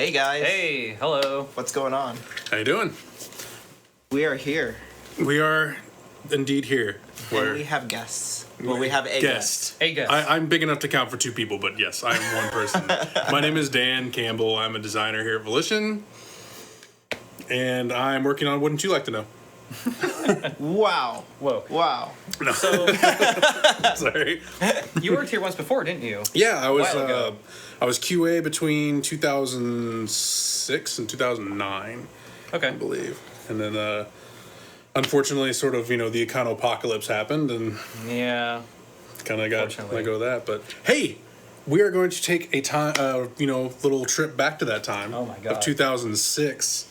Hey guys. Hey, hello. What's going on? How you doing? We are here. We are indeed here. And we have guests. Well, we have a guest. A guest. I'm big enough to count for two people, but yes, I am one person. My name is Dan Campbell. I'm a designer here at Volition. And I'm working on Wouldn't You Like to Know? Wow. Whoa. Wow. No. So Sorry. you worked here once before, didn't you? Yeah, I was While ago. I was QA between 2006 and 2009, I Okay. believe. And then unfortunately sort of, the econopocalypse happened and Yeah. kind of got Fortunately. let go of that. But hey, we are going to take a time, little trip back to that time Oh my God. of 2006,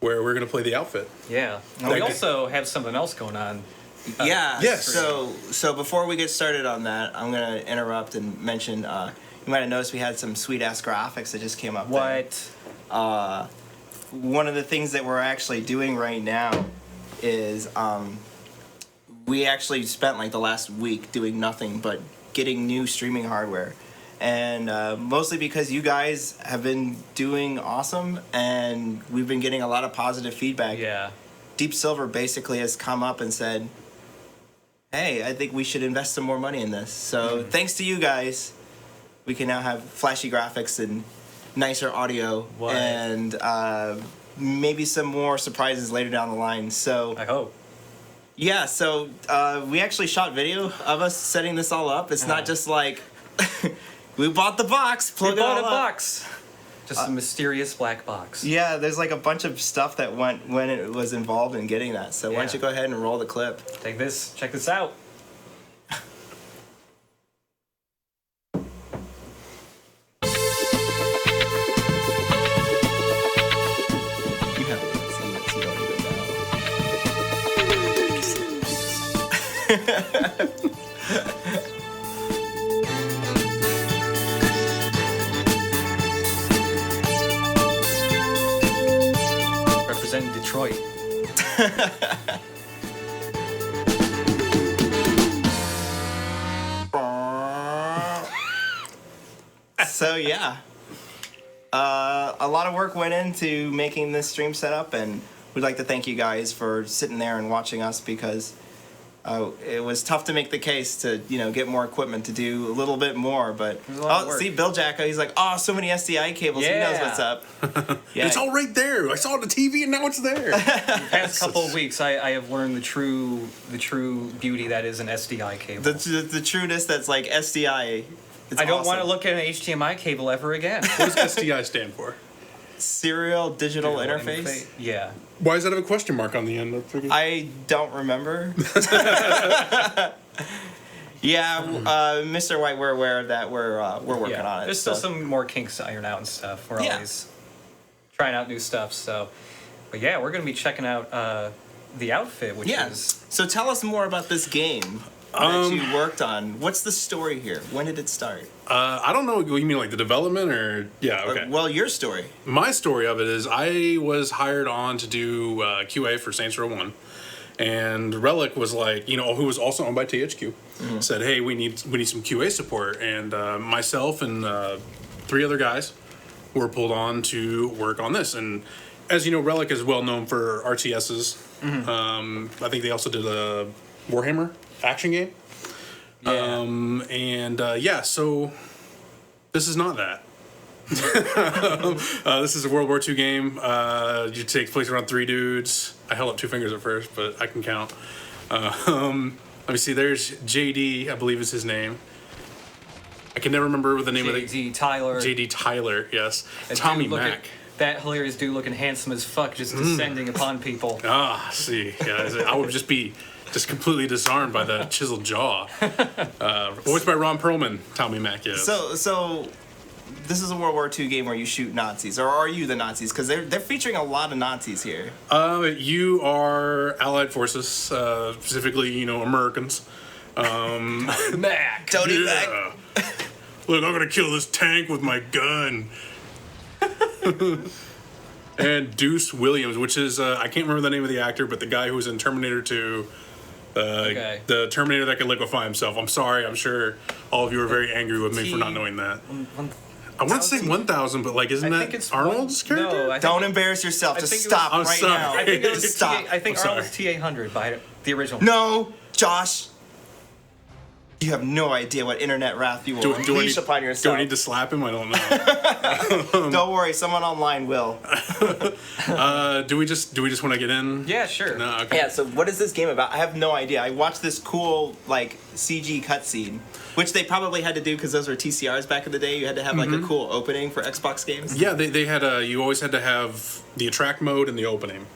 where we're going to play the outfit. Yeah. Okay. We also have something else going on. Yeah. Yes. So before we get started on that, I'm gonna interrupt and mention. You might have noticed we had some sweet ass graphics that just came up. there. What? One of the things that we're actually doing right now is we actually spent like the last week doing nothing but getting new streaming hardware. And mostly because you guys have been doing awesome and we've been getting a lot of positive feedback. Yeah. Deep Silver basically has come up and said, hey, I think we should invest some more money in this. So thanks to you guys, we can now have flashy graphics and nicer audio What? and maybe some more surprises later down the line. So I hope. yeah, so we actually shot video of us setting this all up. It's not just like we bought the box, We plug it bought all a up. box. Just a mysterious black box. Yeah, there's like a bunch of stuff that went when it was involved in getting that. So why don't Yeah. you go ahead and roll the clip? Take this. Check this out. You haven't seen it, so you don't even know. Representing Detroit. So yeah, a lot of work went into making this stream setup, and we'd like to thank you guys for sitting there and watching us because it was tough to make the case to get more equipment to do a little bit more. But was a lot of work. see, Bill Jacko, he's like, oh, so many SDI cables. He knows Yeah. what's up. Yeah, It's all right there. I saw it on the TV and now it's there. Past couple of weeks, I have learned the true beauty that is an SDI cable. the trueness that's like SDI. It's I don't want to awesome. look at an HDMI cable ever again. What does SDI stand for? Serial digital interface. Yeah. Why does that have a question mark on the end? I figured- I don't remember. Yeah, Mr. White, we're aware of that. We're working Yeah. on it. There's still so. some more kinks to iron out and stuff. We're Yeah. always trying out new stuff. So, but yeah, we're gonna be checking out the outfit, which Yeah. is So tell us more about this game that you worked on. What's the story here? When did it start? I don't know. You mean like the development or yeah? Okay. Well, your story. My story of it is I was hired on to do QA for Saints Row 1. And Relic was like, who was also owned by THQ, said, hey, we need some QA support. And myself and 3 other guys were pulled on to work on this. And as you know, Relic is well known for RTSs. I think they also did a Warhammer action game. yeah. So this is not that. This is a World War II game. It takes place around 3 dudes. I held up 2 fingers at first, but I can count. Let me see. There's JD, I believe is his name. I can never remember the name of the JD Tyler. JD Tyler. Yes, That Tommy dude looking- Mack. That hilarious dude looking handsome as fuck, just descending upon people. Ah, see, yeah, I would just be completely disarmed by that chiseled jaw. Voiced by Ron Perlman, Tommy Mack. Yes. So this is a World War II game where you shoot Nazis, or are you the Nazis? Because they're featuring a lot of Nazis here. You are Allied forces, specifically, Americans. Mac. Tony Mac. Yeah. Look, I'm gonna kill this tank with my gun. And Deuce Williams, which is I can't remember the name of the actor, but the guy who was in Terminator 2, Okay. the Terminator that could liquefy himself. I'm sorry, I'm sure all of you are very angry with me for not knowing that. I want to say 1,000, but like, isn't I think that it's Arnold's character? No, I think Don't embarrass yourself. I Just think it was- stop I'm right sorry. now. I think it was Stop. I think I'm Arnold was T800 by the original. No, Josh. You have no idea what internet wrath you will Do I unleash need, upon do yourself. I need to slap him? I don't know. Don't worry, someone online will. Do we just want to get in? Yeah, sure. No, okay. Yeah, so what is this game about? I have no idea. I watched this cool, like, CG cutscene, which they probably had to do because those were TCRs back in the day. You had to have, like, a cool opening for Xbox games. Yeah, they had you always had to have the attract mode and the opening.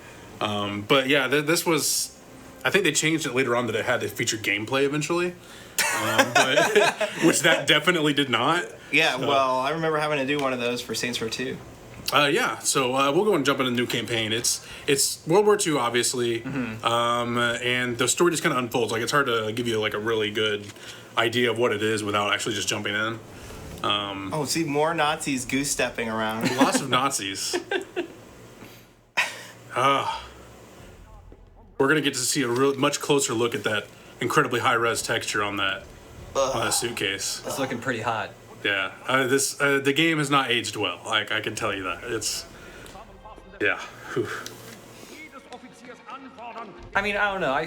But yeah, this was, I think they changed it later on that it had to feature gameplay eventually. But which that definitely did not. Yeah, well, I remember having to do one of those for Saints Row 2. Yeah, so we'll go and jump into a new campaign. It's World War II, obviously, and the story just kind of unfolds. Like, it's hard to give you like a really good idea of what it is without actually just jumping in. Oh, see, more Nazis goose-stepping around. Lots of Nazis. We're gonna get to see a much closer look at that incredibly high-res texture on that suitcase. It's looking pretty hot. Yeah, the game has not aged well. Like, I can tell you that. It's yeah. Whew. I mean, I don't know.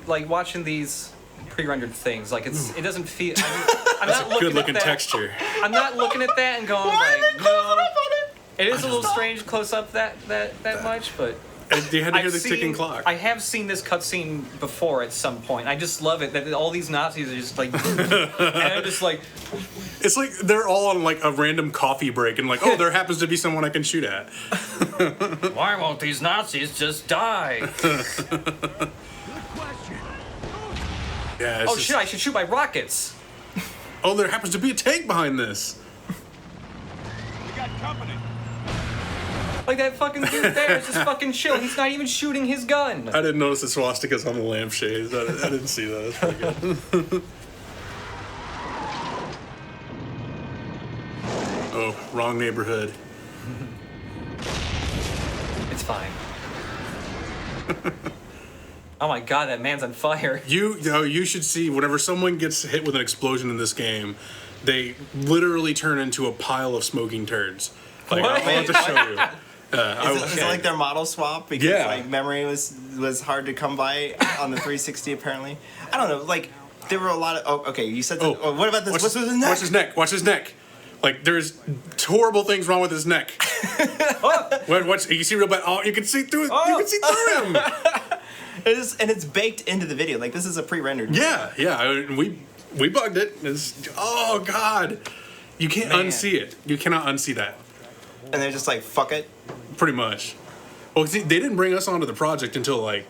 Like watching these pre-rendered things. Like it doesn't feel. I'm not looking Good-looking at that. texture. I'm not looking at that and going Why are like, they closing no. up on it? It is a little strange close up that much, but. And you had to hear I've the ticking clock. I have seen this cutscene before at some point. I just love it that all these Nazis are just like, and I'm just like, It's like they're all on like a random coffee break and like, oh, there happens to be someone I can shoot at. why won't these Nazis just die? Yeah. It's Oh just, shit! I should shoot my rockets. oh, there happens to be a tank behind this. We got company. Like that fucking dude there is just fucking chill. He's not even shooting his gun. I didn't notice the swastikas on the lampshades. I didn't see that. That's pretty good. Oh, wrong neighborhood. It's fine. Oh my god, that man's on fire. You should see whenever someone gets hit with an explosion in this game, they literally turn into a pile of smoking turds. Like, What? I'll have to show you. Is it like their model swap? Because Yeah. like memory was hard to come by on the 360 apparently. I don't know, like there were a lot of okay, you said what about this? What's his neck? Watch his neck. Watch his neck. Like, there's horrible things wrong with his neck. You see real bad. Oh, you can see through it. You can see through him. And it's baked into the video. Like this is a pre-rendered. Yeah. We bugged it. Oh God, you can't Man. unsee it. You cannot unsee that. And they're just like, fuck it. Pretty much. Well, see, they didn't bring us onto the project until like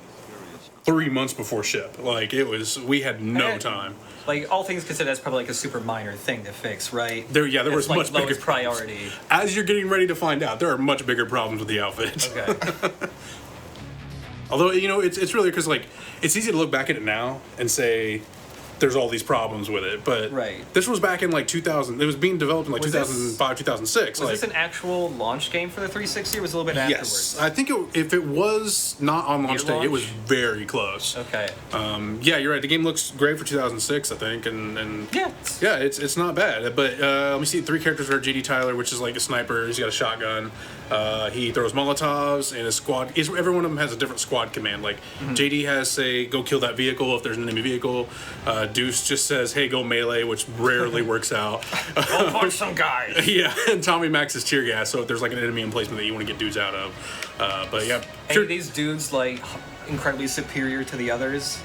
3 months before ship. Like, we had no Man. time. Like all things considered, that's probably like a super minor thing to fix, right? There It's was like much bigger lowest priority. As you're getting ready to find out, there are much bigger problems with the outfit. Okay. Although, it's really because, like, it's easy to look back at it now and say there's all these problems with it. But Right. this was back in, like, 2000. It was being developed in, like, Was this- 2005, 2006. Was like, this an actual launch game for the 360 or was it a little bit yes. afterwards? I think if it was not on launch Year day, it was launch? very close. Okay. Yeah, you're right. The game looks great for 2006, I think. And Yeah. yeah, it's not bad. But let me see. 3 characters are JD Tyler, which is like a sniper. He's got a shotgun. He throws Molotovs, and his squad. Every one of them has a different squad command. Like JD has, say, go kill that vehicle if there's an enemy vehicle. Deuce just says, hey, go melee, which rarely works out. Go punch some guys. Yeah, and Tommy Max is tear gas. So if there's like an enemy emplacement that you want to get dudes out of, but yeah, Any of these dudes like incredibly superior to the others?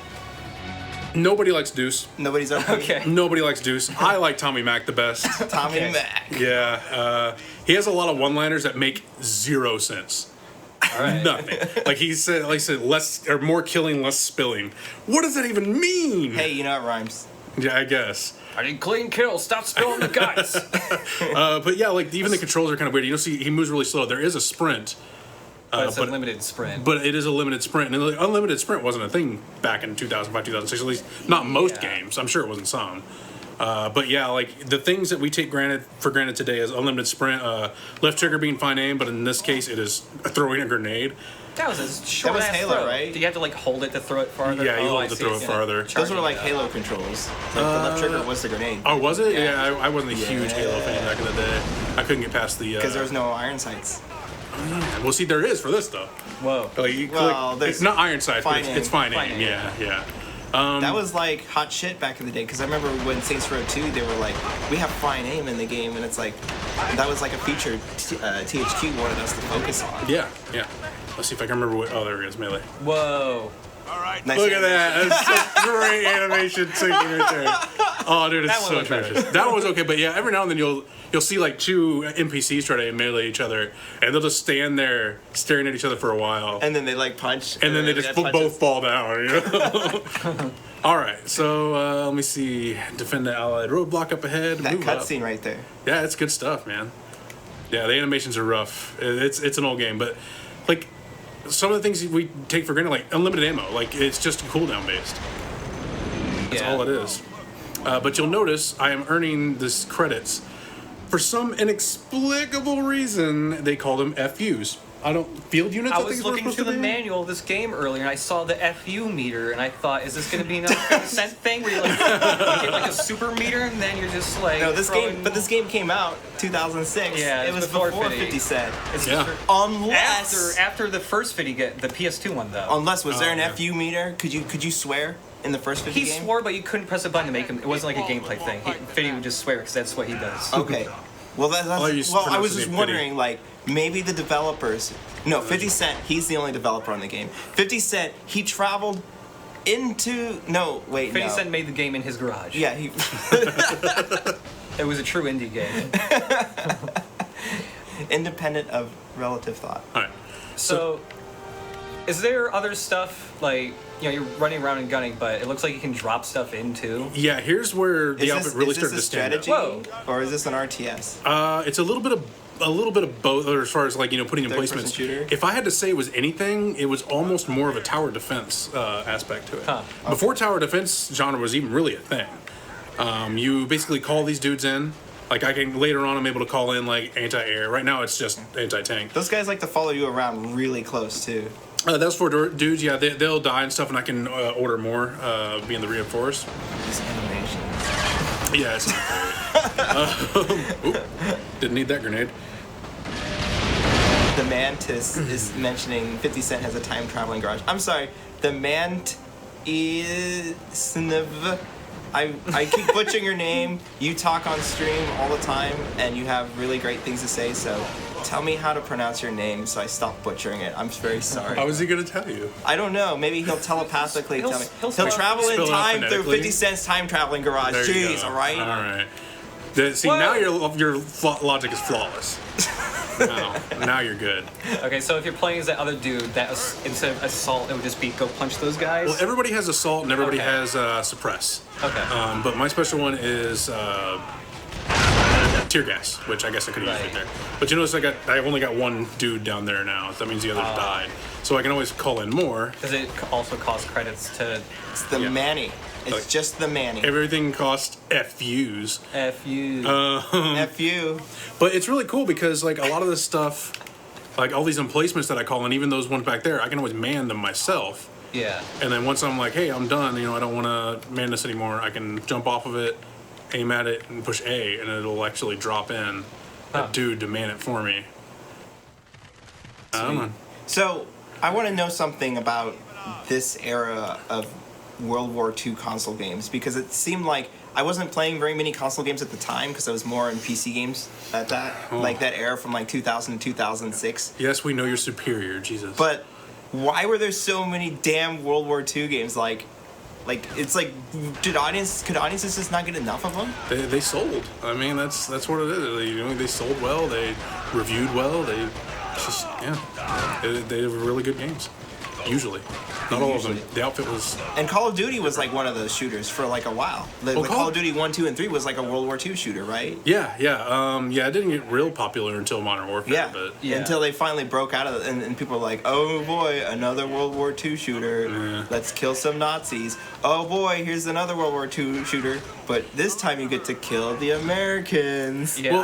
nobody likes Deuce. Nobody's okay. Okay. Nobody likes Deuce. I like Tommy Mac the best. Tommy Okay. Mac. Yeah, he has a lot of one-liners that make 0 sense. All right. Nothing. Like he said, less or more killing, less spilling. What does that even mean? Hey, you know it rhymes. Yeah, I guess. I need clean kills. Stop spilling the guts. But yeah, like even the controls are kind of weird. See, he moves really slow. There is a sprint, But it's a but- limited sprint. but it is a limited sprint, and the unlimited sprint wasn't a thing back in 2005, 2006. At least not most Yeah. games. I'm sure it wasn't some. But yeah, like the things that we take for granted today is unlimited sprint, left trigger being fine aim, but in this case, it is throwing a grenade. That was a short was ass Halo, throw. right? Do you have to like hold it to throw it farther? Yeah, you Oh, hold I it to see. throw it farther. Those were like Charging, Halo controls. Like the left trigger was the grenade. Oh, was it? Yeah. Yeah, I wasn't a huge Halo fan back in the day. I couldn't get past the. Because there was no iron sights. Well, see, there is for this though. Whoa. Like, you Well, click, there's it's not iron sights, but fine aim. it's fine Fine aim. aim. Yeah. That was like hot shit back in the day. Because I remember when Saints Row 2, they were like, we have fine aim in the game. And it's like, that was like a feature THQ wanted us to focus on. Yeah. Let's see if I can remember what. Oh, there it is, melee. Whoa. All right. Nice Look at that. That's such great animation syncing right there. Oh, dude, it's That one so was better. atrocious. That one was okay, but yeah, every now and then you'll see like two NPCs try to melee each other, and they'll just stand there staring at each other for a while, And then they like punch. and then they just get punches. both fall down. You know? All right, so let me see. Defend the allied roadblock up ahead. That move up. cutscene right there. Yeah, it's good stuff, man. Yeah, the animations are rough. It's an old game, but like some of the things we take for granted, like unlimited ammo, like it's just cooldown based. That's all it is. But you'll notice I am earning this credits. For some inexplicable reason, they call them FUs. I don't field units. I think was is what looking it's through supposed the to be? manual of this game earlier, and I saw the FU meter, and I thought, is this going to be another 50 cent thing where you like get like a super meter, and then you're just like No, this throwing... game, but this game came out 2006. Yeah, it was before 50 Cent. It's Yeah. for- Unless, after the first 50 the PS2 one though. was there an yeah. FU meter? Could you swear in the first 50 He game? swore, but you couldn't press a button to make him. It wasn't like a gameplay thing. Fiddy would just swear because that's what he does. Okay. Well, that's Oh, you well. I was pronounced just it wondering, like, maybe the developers. No, 50 Cent. He's the only developer on the game. 50 Cent. He traveled into. No, wait. 50 no. Cent made the game in his garage. Yeah, he. It was a true indie game. Independent of relative thought. All right. So, is there other stuff like you're running around and gunning, but it looks like you can drop stuff in too? Yeah, here's where the outfit really is this started a to stand out. strategy, Whoa. or is this an RTS? It's a little bit of both, or as far as like putting in Third-person placements. shooter? If I had to say it was anything, it was almost more of a tower defense aspect to it. Huh. Before tower defense genre was even really a thing, you basically call these dudes in. Like I can later on, I'm able to call in like anti-air. Right now, it's just anti-tank. Those guys like to follow you around really close too. That's for dudes. Yeah, they'll die and stuff, and I can order more, being the reinforced. These animations. Yeah, it's my favorite. Oop, didn't need that grenade. The Mantis is mentioning 50 Cent has a time traveling garage. I'm sorry, the Mant is. I keep butchering your name. You talk on stream all the time, and you have really great things to say. So, tell me how to pronounce your name, so I stop butchering it. I'm very sorry. How is he gonna tell you? I don't know. Maybe he'll telepathically tell me. he'll He'll travel in spell it out time through phonetically. 50 Cent's time traveling garage. There you Jeez, go. all right. All right. See, Whoa. now your logic is flawless. now you're good. Okay, so if you're playing as that other dude, instead of assault, it would just be go punch those guys. Well, everybody has assault and everybody Okay. has suppress. Okay. But my special one is tear gas, which I guess I could have used right Right. there. But you notice I've only got one dude down there now. That means the others died. So I can always call in more. Does it also cost credits to It's the Yeah. Manny. It's Like- just the Manny. Everything costs FUs. FU? F you. But it's really cool because like a lot of this stuff, like all these emplacements that I call in, even those ones back there, I can always man them myself. Yeah. And then once I'm like, hey, I'm done, I don't want to man this anymore, I can jump off of it, aim at it, and push A, and it'll actually drop in Huh. a dude to man it for me. I don't know. So, I want to know something about this era of World War II console games because it seemed like I wasn't playing very many console games at the time because I was more in PC games at that, like that era from like 2000 to 2006. Yes, we know you're superior, Jesus. But why were there so many damn World War II games? Like it's like, could audiences just not get enough of them? They sold. I mean, that's what it is. They sold well. They reviewed well. They were really good games. Usually, not all of them. The outfit was. And Call of Duty was like one of those shooters for like a while. The Call of Duty 1, 2, and 3 was like a World War II shooter, right? Yeah. It didn't get real popular until Modern Warfare. But until they finally broke out of it, and people were like, oh boy, another World War II shooter. Yeah. Let's kill some Nazis. Oh boy, here's another World War II shooter. But this time you get to kill the Americans. Yeah,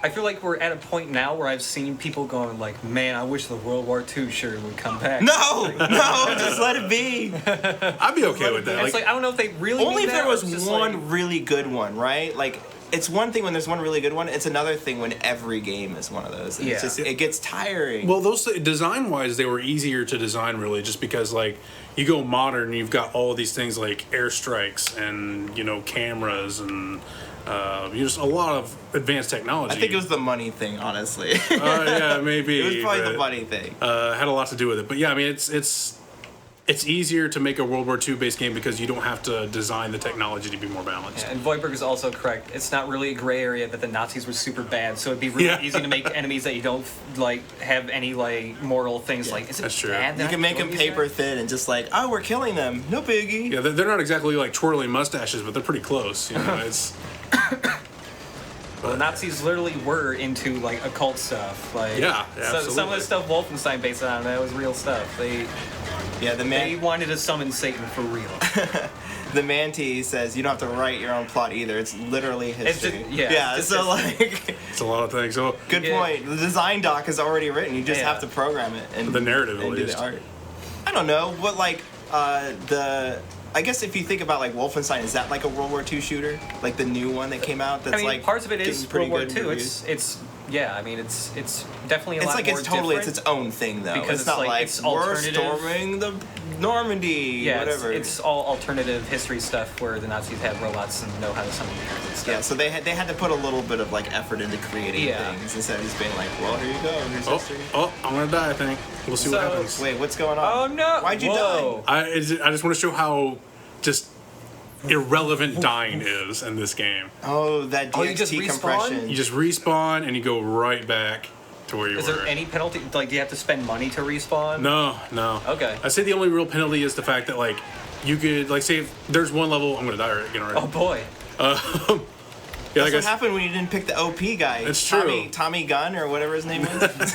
I feel like we're at a point now where I've seen people going like, man, I wish the World War II shooter would come back. No, just let it be. I'd be okay with that. It's like I don't know if they really Only mean if that, there was or just one like, really good one, right? Like, it's one thing when there's one really good one. It's another thing when every game is one of those. And Yeah. It's just, it gets tiring. Well, those design-wise, they were easier to design, really, just because, like, you go modern, you've got all of these things like airstrikes and, cameras and just a lot of advanced technology. I think it was the money thing, honestly. Yeah, maybe. It was probably but, the money thing. had a lot to do with it. But yeah, I mean, it's easier to make a World War II based game because you don't have to design the technology to be more balanced. Yeah, and Voidberg is also correct. It's not really a gray area that the Nazis were super bad, so it'd be really easy to make enemies that you don't have any moral things like. Is it That's true. bad that You can I'm make them killing these paper guys? thin and just like, oh, we're killing them. No biggie. Yeah, they're not exactly like twirling mustaches, but they're pretty close. It's. Well, the Nazis literally were into occult stuff. Yeah, so some of absolutely. the stuff Wolfenstein based on that was real stuff. Yeah, They wanted to summon Satan for real. the Manti says you don't have to write your own plot either. It's literally history. It's so history. It's a lot of things. So good point. The design doc is already written. You just have to program it and the narrative, and at do least. the art. I don't know, but I guess if you think about Wolfenstein, is that like a World War II shooter? Like the new one that came out? That's parts of it is pretty World War good II. reviews? It's definitely a lot more it's different. its own thing though. Because it's not like it's we're alternative. storming the Normandy, Yeah, whatever. it's all alternative history stuff where the Nazis had robots and know how to summon demons and stuff. Yeah, so they had to put a little bit of effort into creating things instead of just being like, well, here you go, here's history. I'm gonna die. I think we'll see what happens. Wait, what's going on? Oh no! Why'd you Whoa. I just want to show how just irrelevant dying is in this game. Oh, that DXT you just respawn? compression. You just respawn and you go right back to where you Is were. there any penalty? Do you have to spend money to respawn? No. Okay. I say the only real penalty is the fact that you could say if there's one level. I'm gonna die again already. Oh boy. That's what happened when you didn't pick the OP guy. It's true. Tommy Gunn or whatever his name is.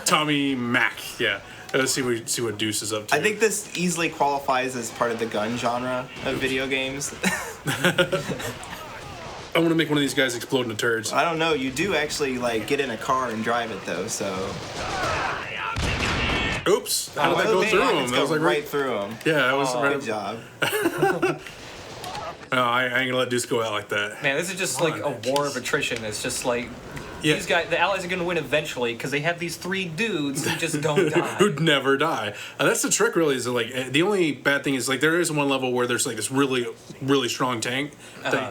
Tommy Mac. Yeah. Let's see what Deuce is up to. I think this easily qualifies as part of the gun genre of video games. I want to make one of these guys explode into turds. I don't know. You do actually get in a car and drive it though. So. Oops! How did that go through him? That was right through him. Yeah, that was right. Good job. No, I ain't gonna let Deuce go out like that. Man, this is just a war of attrition. It's just these guys, the Allies are gonna win eventually because they have these three dudes who just don't die. Who'd never die. And that's the trick, really. Is the only bad thing is there is one level where there's this really, really strong tank.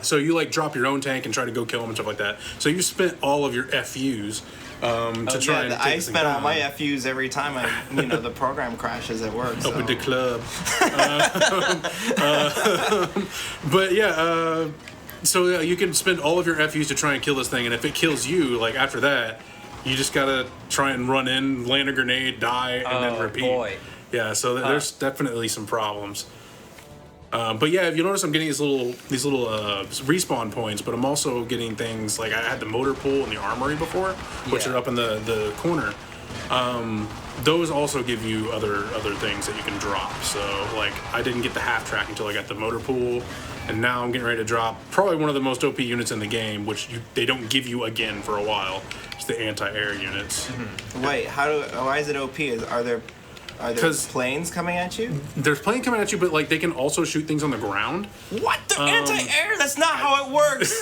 So you drop your own tank and try to go kill them and stuff like that. So you spent all of your FUs to try and take I this thing spent all down. my FUs every time the program crashes at work. So. Open the club. But yeah, so you can spend all of your FUs to try and kill this thing, and if it kills you, after that, you just gotta try and run in, land a grenade, die, and then repeat. Boy. Yeah, so there's definitely some problems. But yeah, if you notice, I'm getting these little respawn points, but I'm also getting things I had the motor pool and the armory before, which are up in the corner. Those also give you other things that you can drop. So I didn't get the half track until I got the motor pool, and now I'm getting ready to drop probably one of the most OP units in the game, which they don't give you again for a while. It's the anti-air units. Mm-hmm. Wait, why is it OP? Are there planes coming at you? There's planes coming at you, but they can also shoot things on the ground. What? They're anti-air? That's not how it works.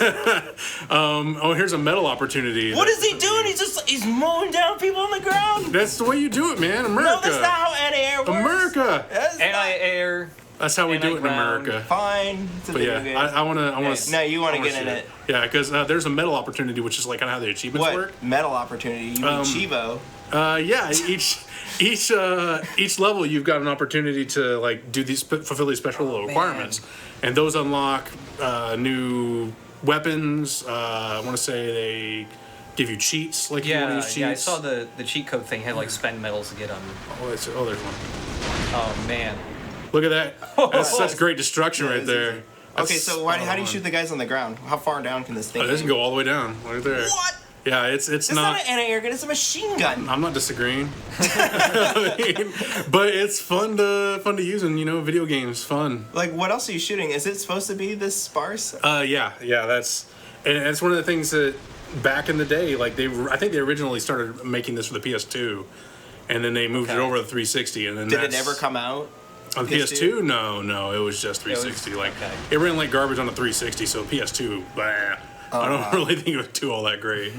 Here's a metal opportunity. What is he doing? He's mowing down people on the ground. That's the way you do it, man. America. No, that's not how anti-air works. America. Anti-air. That's how we do it in Anti-ground. America. Fine. It's a But video yeah, game. I want to. No, you want to get in it. Yeah, because there's a medal opportunity, which is kind of how the achievements What? work. Medal opportunity? You mean Chivo? Yeah, each level you've got an opportunity to do these fulfill these special requirements, and those unlock new weapons. I want to say they give you cheats, like you want to use cheats. Yeah, I saw the cheat code thing had like spend medals to get them. There's one. Oh man, Look at that. That's great destruction right there. Okay, so how do you shoot the guys on the ground? How far down can this thing This go? can go all the way down. Right there. What? Yeah, it's It's not. not an anti-air gun. It's a machine gun. I'm not disagreeing. I mean, but it's fun to use in video games. Fun. Like, what else are you shooting? Is it supposed to be this sparse? Yeah. That's one of the things that back in the day, like I think they originally started making this for the PS2, and then they moved it over to the 360, and then Did it never come out? on the PS2? No, it was just 360. It ran like garbage on the 360, so PS2, blah. I don't really think it would do all that great.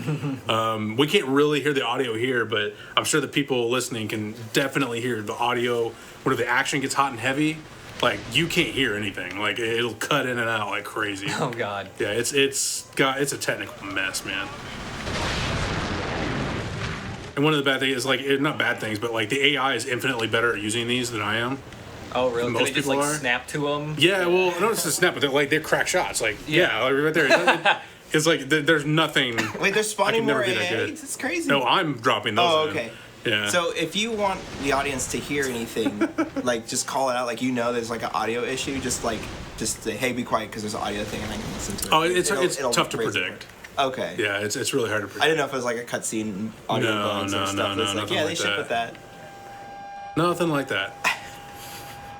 We can't really hear the audio here, but I'm sure the people listening can definitely hear the audio. When the action gets hot and heavy, like you can't hear anything. Like it'll cut in and out like crazy. oh god. Yeah, it's a technical mess, man. And one of the bad things is not bad things, but like the AI is infinitely better at using these than I am. Oh really? Most Did it just people like are. snap to them? Yeah, well, not just a snap, but they're crack shots. Like like right there. It's like there's nothing. Wait, they're spawning more never be that good. AAs? It's crazy. No, I'm dropping those. Oh, in. okay. Yeah. So if you want the audience to hear anything, like just call it out. Like there's like an audio issue. Just say, hey, be quiet because there's an audio thing and I can listen to it. Oh, it's It'll tough to raise it predict. more. Okay. Yeah, it's really hard to predict. I didn't know if it was like a cutscene audio bugs or stuff. It's like, nothing yeah, like they should that. put that. Nothing like that.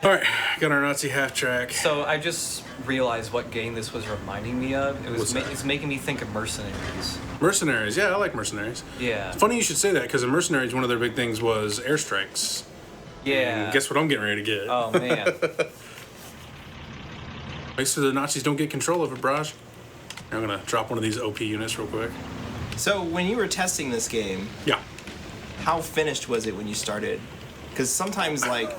All right, got our Nazi half track. So I just realized what game this was reminding me of. It's making me think of Mercenaries. Mercenaries, yeah, I like Mercenaries. Yeah. It's funny you should say that because in Mercenaries, one of their big things was airstrikes. Yeah. And guess what I'm getting ready to get? Oh man. Make sure the Nazis don't get control of it, Braj. I'm gonna drop one of these OP units real quick. So when you were testing this game, Yeah. how finished was it when you started? Because sometimes I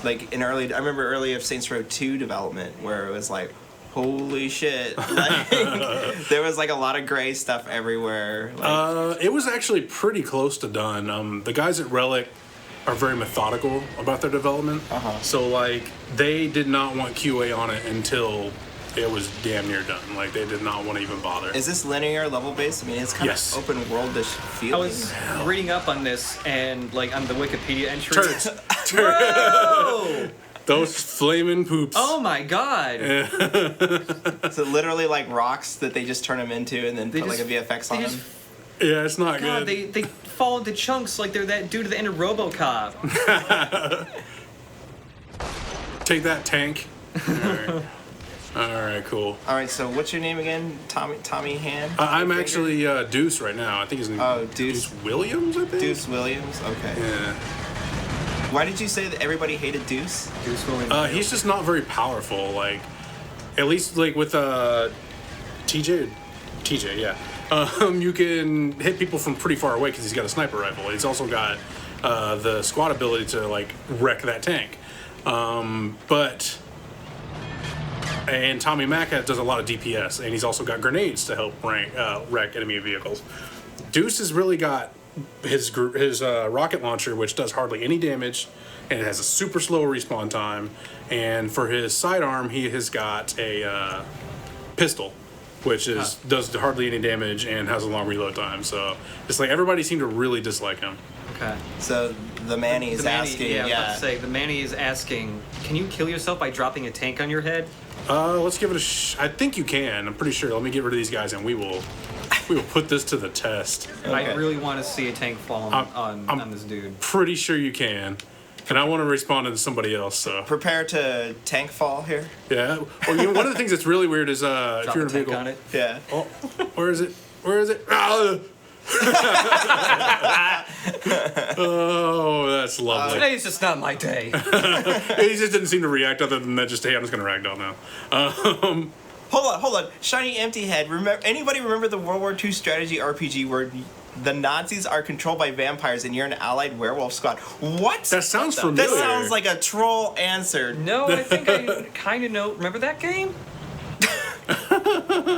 remember early of Saints Row 2 development where it was like, holy shit, like there was like a lot of gray stuff everywhere. It was actually pretty close to done. The guys at Relic are very methodical about their development. So like they did not want QA on it until it was damn near done. Like they did not want to even bother. Is this linear level based? I mean, it's kind Yes. of open worldish feeling. I was reading up on this and like on the Wikipedia entry. Turds. Whoa! Those flaming poops. Oh my god. So literally like rocks that they just turn them into and then put like a VFX on them. Yeah, it's not God, good. they fall into chunks like they're that dude at the end of RoboCop. Take that, tank. All right, cool. All right, so what's your name again? Tommy Hand? I'm actually Deuce right now. I think his name is Deuce Williams, I think? Deuce Williams? Okay. Yeah. Why did you say that everybody hated Deuce? He's just not very powerful. Like, at least like with TJ, yeah. You can hit people from pretty far away because he's got a sniper rifle. He's also got the squad ability to like wreck that tank. And Tommy Mack does a lot of DPS, and he's also got grenades to help wreck enemy vehicles. Deuce has really got his rocket launcher, which does hardly any damage, and it has a super slow respawn time. And for his sidearm, he has got a pistol, which does hardly any damage and has a long reload time. So it's like everybody seemed to really dislike him. Okay. So the Manny is asking. Yeah, I was about to say, the Manny is asking, can you kill yourself by dropping a tank on your head? Let's give it a I think you can. I'm pretty sure. Let me get rid of these guys, and we will put this to the test. Okay. I really want to see a tank fall on this dude. Pretty sure you can. And I want to respond to somebody else. So Prepare to tank fall here. yeah. Well, one of the things that's really weird is if Drop you're in a a tank vehicle. on it. Yeah. Oh, where is it? Where is it? Ah! Oh, that's lovely. Today's just not my day. He just didn't seem to react other than that. Just hey, I'm just gonna ragdoll now. Hold on. Shiny Empty Head. Anybody remember the World War II strategy RPG where the Nazis are controlled by vampires and you're an allied werewolf squad? What? That sounds familiar. That sounds like a troll answer. No, I think I kind of know. Remember that game?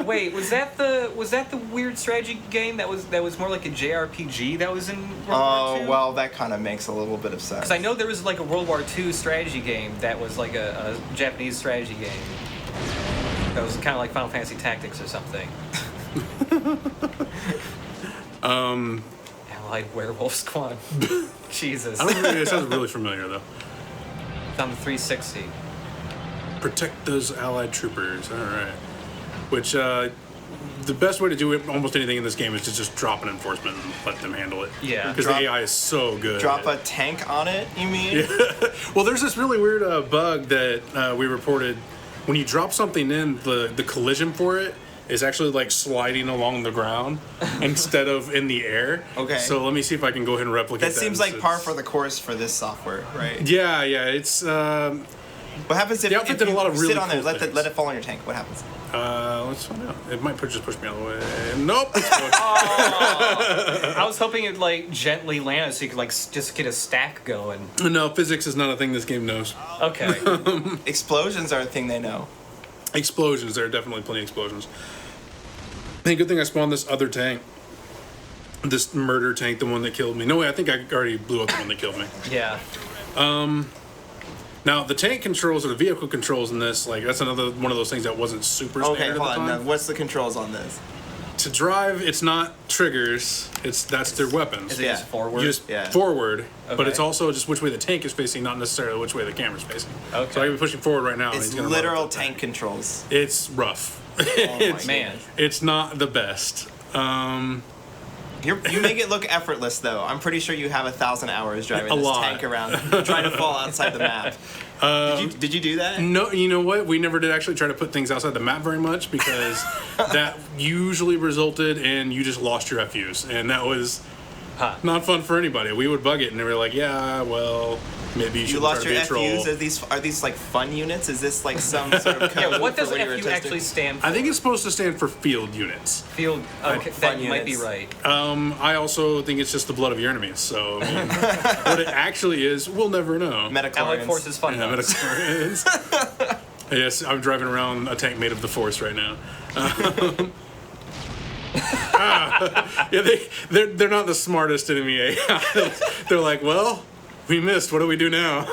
Wait, was that the weird strategy game that was more like a JRPG that was in World War II? Oh, well, that kind of makes a little bit of sense. Because I know there was like a World War II strategy game that was like a Japanese strategy game. That was kind of like Final Fantasy Tactics or something. Allied Werewolf Squad. Jesus. I don't know. It sounds really familiar though. On the 360. Protect those allied troopers. All right. Which the best way to do it, almost anything in this game, is to just drop an enforcement and let them handle it. Yeah. Because the AI is so good. Drop a tank on it, you mean? Yeah. Well, there's this really weird bug that we reported. When you drop something in, the collision for it is actually like sliding along the ground instead of in the air. Okay. So let me see if I can go ahead and replicate that. That seems like par for the course for this software, right? Yeah, it's. What happens if, The outfit if did a you lot of really sit on cool it, let things. it fall on your tank? What happens? Let's find out. It might just push me out of the way. Nope. It's I was hoping it'd like gently land so you could like just get a stack going. No, physics is not a thing this game knows. Okay. Explosions are a thing they know. Explosions, there are definitely plenty of explosions. Hey, good thing I spawned this other tank. This murder tank, the one that killed me. No way, I think I already blew up the one that killed me. Yeah. Now, the tank controls or the vehicle controls in this, like, that's another one of those things that wasn't super Okay, standard hold at the on. time. Now, what's the controls on this? To drive, it's not triggers, that's their weapons. Is it Yeah. just forward? You just Yeah. forward, but Okay. it's also just which way the tank is facing, not necessarily which way the camera's facing. Okay. So I can be pushing forward right now. and It's he's gonna literal load up that tank controls. It's rough. Oh my Man. goodness. It's not the best. You make it look effortless, though. I'm pretty sure you have 1,000 hours driving A this lot. tank around, trying to fall outside the map. Did you do that? No, you know what? We never did actually try to put things outside the map very much because that usually resulted in you just lost your FUs, and that was not fun for anybody. We would bug it, and they were like, "Yeah, well, maybe you should You try lost to your be a troll." FUs? Are these like fun units? Is this like some sort of code Yeah, what for does when you were FU testing? actually stand for? I think it's supposed to stand for field units. Field. Okay, Fun that might be units. right. I also think it's just the blood of your enemies. So I mean, what it actually is, we'll never know. Allied Metachlorians. Forces Fun Yeah, Nuts. metaphors. Yes, I'm driving around a tank made of the Force right now. Yeah, they're not the smartest enemy AI. They're like, well, we missed. What do we do now?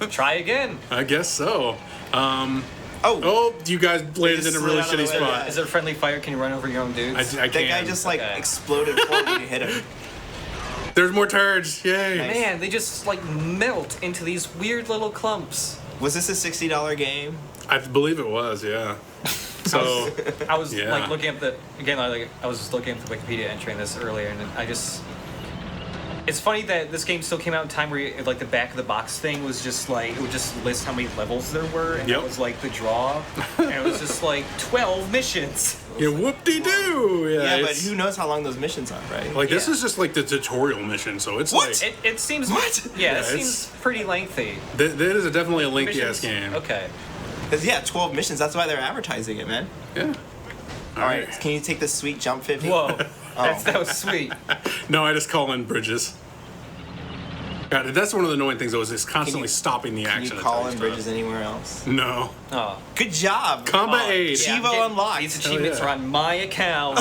Try again. I guess so. Oh, Oh, you guys landed in a slid really out of the shitty way, spot. Is it friendly fire? Can you run over your own dudes? I that can't. guy just like Okay. exploded before you hit him. There's more turds. Yay. Nice. Man, they just like melt into these weird little clumps. Was this a $60 game? I believe it was, yeah. So, I was Yeah. like looking at the I was just looking at the Wikipedia entry in this earlier, and I just. It's funny that this game still came out in time where like the back of the box thing was just like it would just list how many levels there were, and Yep. it was like the draw, and it was just like 12 missions. yeah, whoop-de-doo. Yeah, but it's- who knows how long those missions are, right? Like, this Yeah. is just like the tutorial mission, so it's What? like... It seems What? Yeah, Yeah, it seems pretty lengthy. That is definitely a lengthy-ass Missions? game. Okay. 'Cause, yeah, 12 missions. That's why they're advertising it, man. Yeah. All right, can you take the sweet jump 50? Whoa, that was sweet. No, I just call in bridges. God, that's one of the annoying things, though, is it's constantly you- stopping the Can action. you to call tell in you bridges stuff. anywhere else? No. Oh. Good job. Combat Oh, aid. Chivo I'm getting- unlocked. These achievements yeah. are on my account.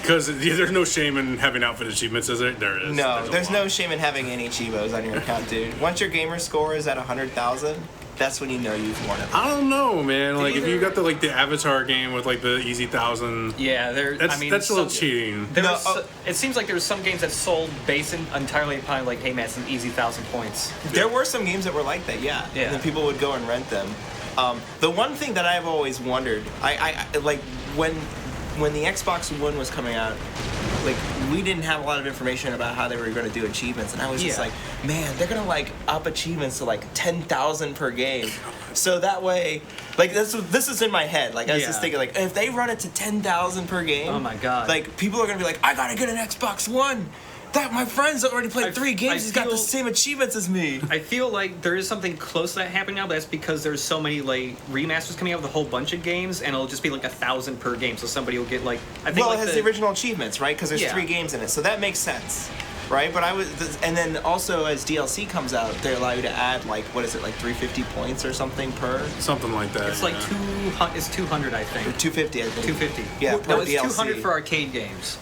Because there's no shame in having outfit achievements, is there? There is. No, a there's lot. no shame in having any Chivos on your account, dude. Once your gamer score is at 100,000, that's when you know you've won it. I don't know, man. Like, if you Either- got the Avatar game with, like, the easy 1,000... Yeah, That's a little cheating. There No, was, it seems like there were some games that sold based entirely upon like, hey man, it's an easy 1,000 points. There were some games that were like that, yeah. Yeah. And then people would go and rent them. The one thing that I've always wondered, I like when the Xbox One was coming out, like we didn't have a lot of information about how they were going to do achievements, and I was just Yeah. like, man, they're gonna like up achievements to like 10,000 per game, so that way, like this is in my head. Like I was just Yeah. thinking, like if they run it to 10,000 per game, Oh my God. like people are gonna be like, I gotta get an Xbox One. That my friend's already played I- 3 games. I He's got the feel- same achievements as me. I feel like there is something close to that happening now, but that's because there's so many like remasters coming out with a whole bunch of games, and it'll just be like 1,000 per game. So somebody will get like I think Well, like it has the original achievements, right? Because there's Yeah. 3 games in it, so that makes sense, right? But and then also as DLC comes out, they allow you to add like what is it, like 350 points or something per? Something like that. It's like yeah. 200. It's 200, I think. 250, I think. 250. Yeah, No, per it's DLC. 200 for arcade games.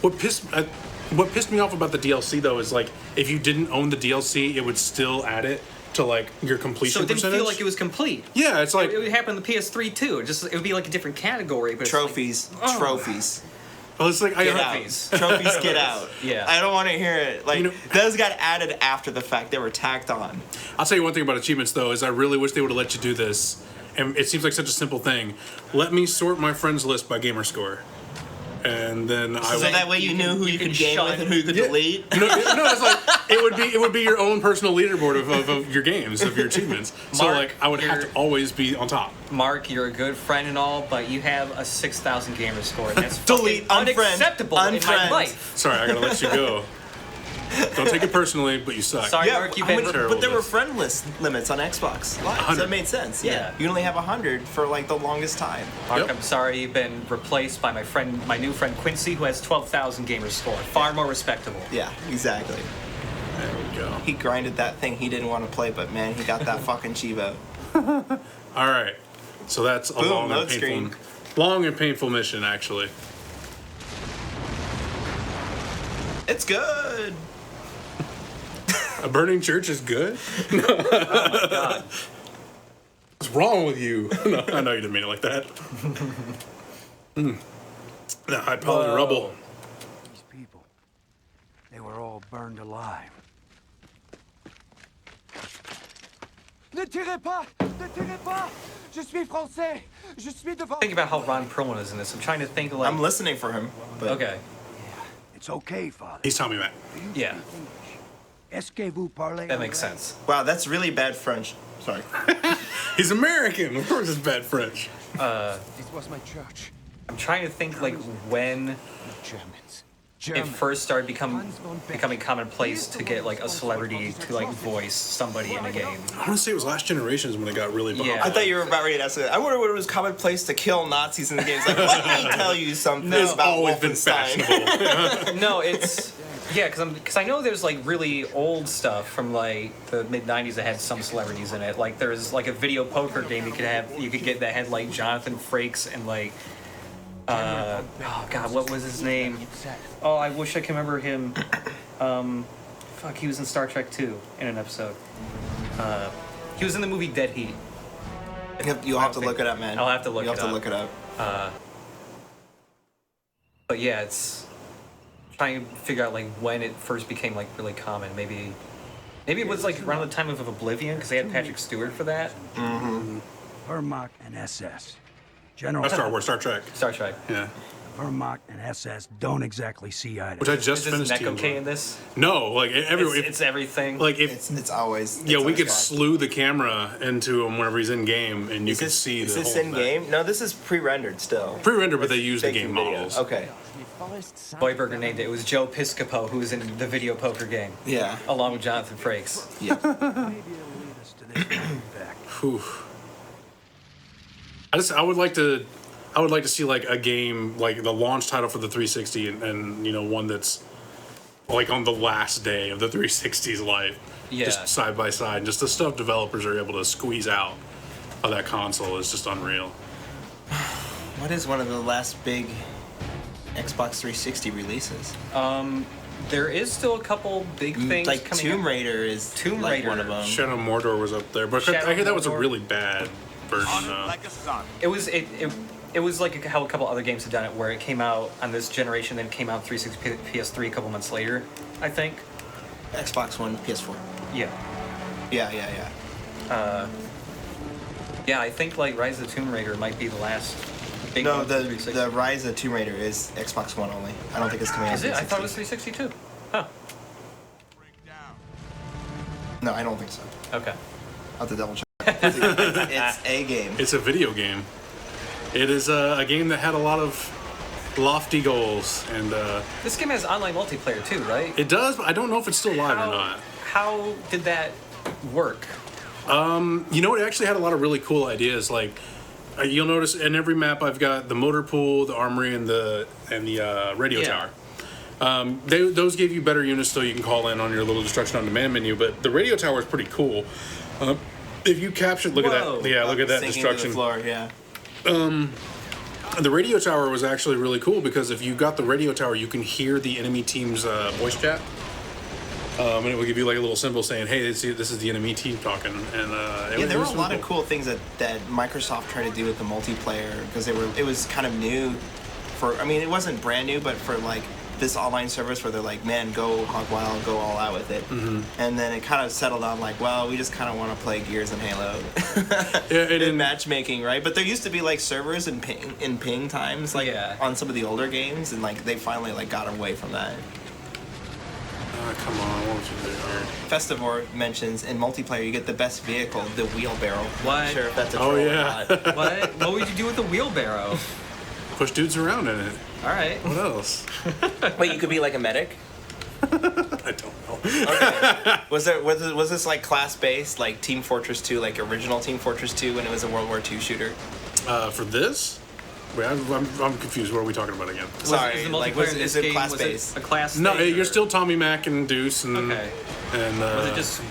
What pissed me off about the DLC though is like if you didn't own the DLC, it would still add it to like your completion So it didn't percentage. feel like it was complete. Yeah, it's like It would happen on the PS3 too. It would be like a different category, but it's like- Trophies, Oh. trophies. Well, it's like Get I out. Trophies, get out. Yeah. I don't want to hear it. Like, You know- those got added after the fact. They were tacked on. I'll tell you one thing about achievements, though, is I really wish they would have let you do this. And it seems like such a simple thing. Let me sort my friends list by gamer score. And then I So would... that way you knew who you could game shun. with and who you could delete. No, it's like it would be your own personal leaderboard of your games, of your achievements. So Mark, like I would have you're- to always be on top. Mark, you're a good friend and all, but you have a 6,000 gamer score. And that's Delete, fucking unfriend, unacceptable in my unfriend. life. Sorry, I gotta let you go. Don't take it personally, but you suck. Sorry, Mark, you've I been... mean, but there were friend list limits on Xbox Live, so 100. it made sense. Yeah. Yeah. You only have 100 for like the longest time. Mark, Yep. I'm sorry you've been replaced by my new friend Quincy, who has 12,000 gamer score. Far more respectable. Yeah, exactly. There we go. He grinded that thing he didn't want to play, but man, he got that fucking Chivo. All right, so that's a Boom, long and load painful, screen. long and painful mission, actually. It's good. A burning church is good. Oh my god. What's wrong with you? No, I know you didn't mean it like that. The high powered rubble. These people, they were all burned alive. Ne tirez pas! Ne tirez pas! Je suis français! Je suis devant... Think about how Ron Perlman is in this. I'm trying to think like... I'm listening for him. But Okay. It's okay, father. He's Tommy Mac. Yeah, Est-ce que vous parlez that makes sense. Wow, that's really bad French. Sorry. He's American. Of course, it's bad French. This was my church. I'm trying to think like when Germans. it first started becoming commonplace to get like a celebrity to like voice somebody in a game. I want to say it was Last Generations when it got really bad. Yeah. I thought you were about ready to ask it. I wonder what it was commonplace to kill Nazis in the games. Like, let me tell you something It's about always been Wolfenstein. fashionable. No, it's yeah, because I know there's like really old stuff from like the mid '90s that had some celebrities in it. Like there's like a video poker game you could get that had like Jonathan Frakes and like oh god, what was his name? Oh, I wish I could remember him. Fuck, he was in Star Trek 2 in an episode. He was in the movie Dead Heat. You'll have to look it up, man. I'll have to look You'll it have to up. look it up. But yeah, it's trying to figure out like when it first became like really common. Maybe it was like around the time of Oblivion because they had Patrick Stewart for that. Wehrmacht and SS. General Star Wars, Star Trek. Star Trek. Yeah. Wehrmacht and SS don't exactly see eye to Which I eye. just Is finished. neck Team okay One. in this? No, like It's everything. like if It's always. yeah, it's we always could fine. slew the camera into him whenever he's in game, and you Is could this, see is the this whole in thing. game? No, this is pre-rendered still. Pre-rendered, but they use the Making game video. models. Okay. Boyberger named it. It was Joe Piscopo, who was in the video poker game, Yeah. along with Jonathan Frakes. Yeah. Maybe it'll lead us to this back. Whew. I would like to see like a game like the launch title for the 360 and you know one that's like on the last day of the 360's life. Yeah. Just side by side. Just the stuff developers are able to squeeze out of that console is just unreal. What is one of the last big Xbox 360 releases? There is still a couple big things Like coming Tomb up. Raider is Tomb like Raider. one of them. Shadow of Mordor was up there, but Shadow I hear that was a Mordor. really bad version. On it like a son. It was like how a couple other games have done it, where it came out on this generation, then it came out 360 PS3 a couple months later, I think. Xbox One, PS4. Yeah. Yeah. Yeah, I think like Rise of the Tomb Raider might be the last big No, one for the 360. Rise of Tomb Raider is Xbox One only. I don't think it's coming out. Is it? I thought it was 360. 360 too. Huh. Break down. No, I don't think so. Okay. I'll have to double check. It's a game. It's a video game. It is a game that had a lot of lofty goals, and This game has online multiplayer too, right? it does, but I don't know if it's still live or not. How did that work? You know, it actually had a lot of really cool ideas. Like you'll notice in every map, I've got the motor pool, the armory, and the radio Yeah. tower. Those gave you better units, so you can call in on your little destruction on demand menu. But the radio tower is pretty cool. If you captured, look at Whoa. that. Yeah, look at that Sinking to the destruction. floor, yeah. The radio tower was actually really cool because if you got the radio tower, you can hear the enemy team's voice chat. And it will give you like a little symbol saying, "Hey, this is the enemy team talking." And Yeah, there were a lot of cool things that Microsoft tried to do with the multiplayer because it was kind of new I mean, it wasn't brand new, but for like this online service where they're like, man, go hog wild, go all out with it. And then it kind of settled on like, well, we just kind of want to play Gears and Halo. In matchmaking, right? But there used to be like servers and ping times like on some of the older games, and like they finally like got away from that. Come on, what was you there? Festivore mentions in multiplayer you get the best vehicle, the wheelbarrow. What? I'm not sure if that's a troll or not. What would you do with the wheelbarrow? Push dudes around in it. All right. What else? Wait, you could be like a medic? I don't know. Okay. Was this like class based, like Team Fortress 2, like original Team Fortress 2 when it was a World War II shooter? For this? Wait, I'm confused. What are we talking about again? Sorry, is the like multiplayer in is this it game, class was it based? a class? No, thing, you're or- still Tommy Mac and Deuce and Okay. and Was it just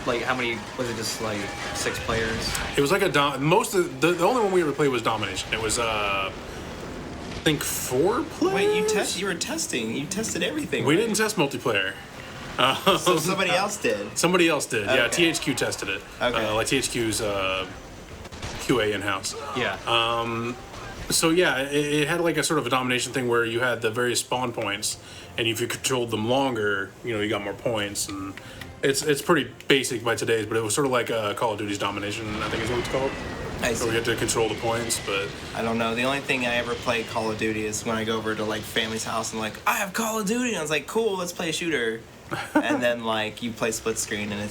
like how many? Was it just like 6 players? it was like a most of the only one we ever played was Domination. It was I think 4 players. Wait, you were testing. You tested everything. We right? didn't test multiplayer. So somebody else did. Somebody else did. Yeah, Okay. THQ tested it. Okay. Like THQ's QA in house. Yeah. So yeah, it had like a sort of a domination thing where you had the various spawn points, and if you controlled them longer, you got more points, and it's pretty basic by today's, but it was sort of like Call of Duty's domination, I think is what it's called. I So we see. had to control the points, but I don't know. The only thing I ever play Call of Duty is when I go over to like family's house and like, I have Call of Duty, and I was like, cool, let's play a shooter. And then like you play split screen, and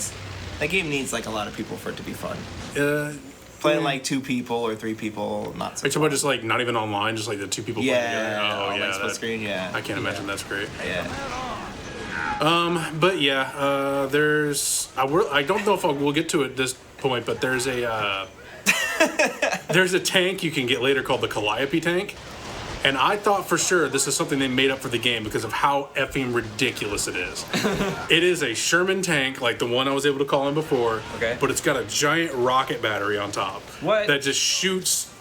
that game needs like a lot of people for it to be fun. Playing like 2 people or 3 people, not so. it's about just like not even online, just like the 2 people playing together. Yeah, Oh yeah, like split that- screen, yeah. I can't imagine that's great. Yeah. But yeah, there's I don't know if we'll get to it at this point, but there's a there's a tank you can get later called the Calliope tank, and I thought for sure this is something they made up for the game because of how effing ridiculous it is. It is a Sherman tank like the one I was able to call in before, Okay. but it's got a giant rocket battery on top What? that just shoots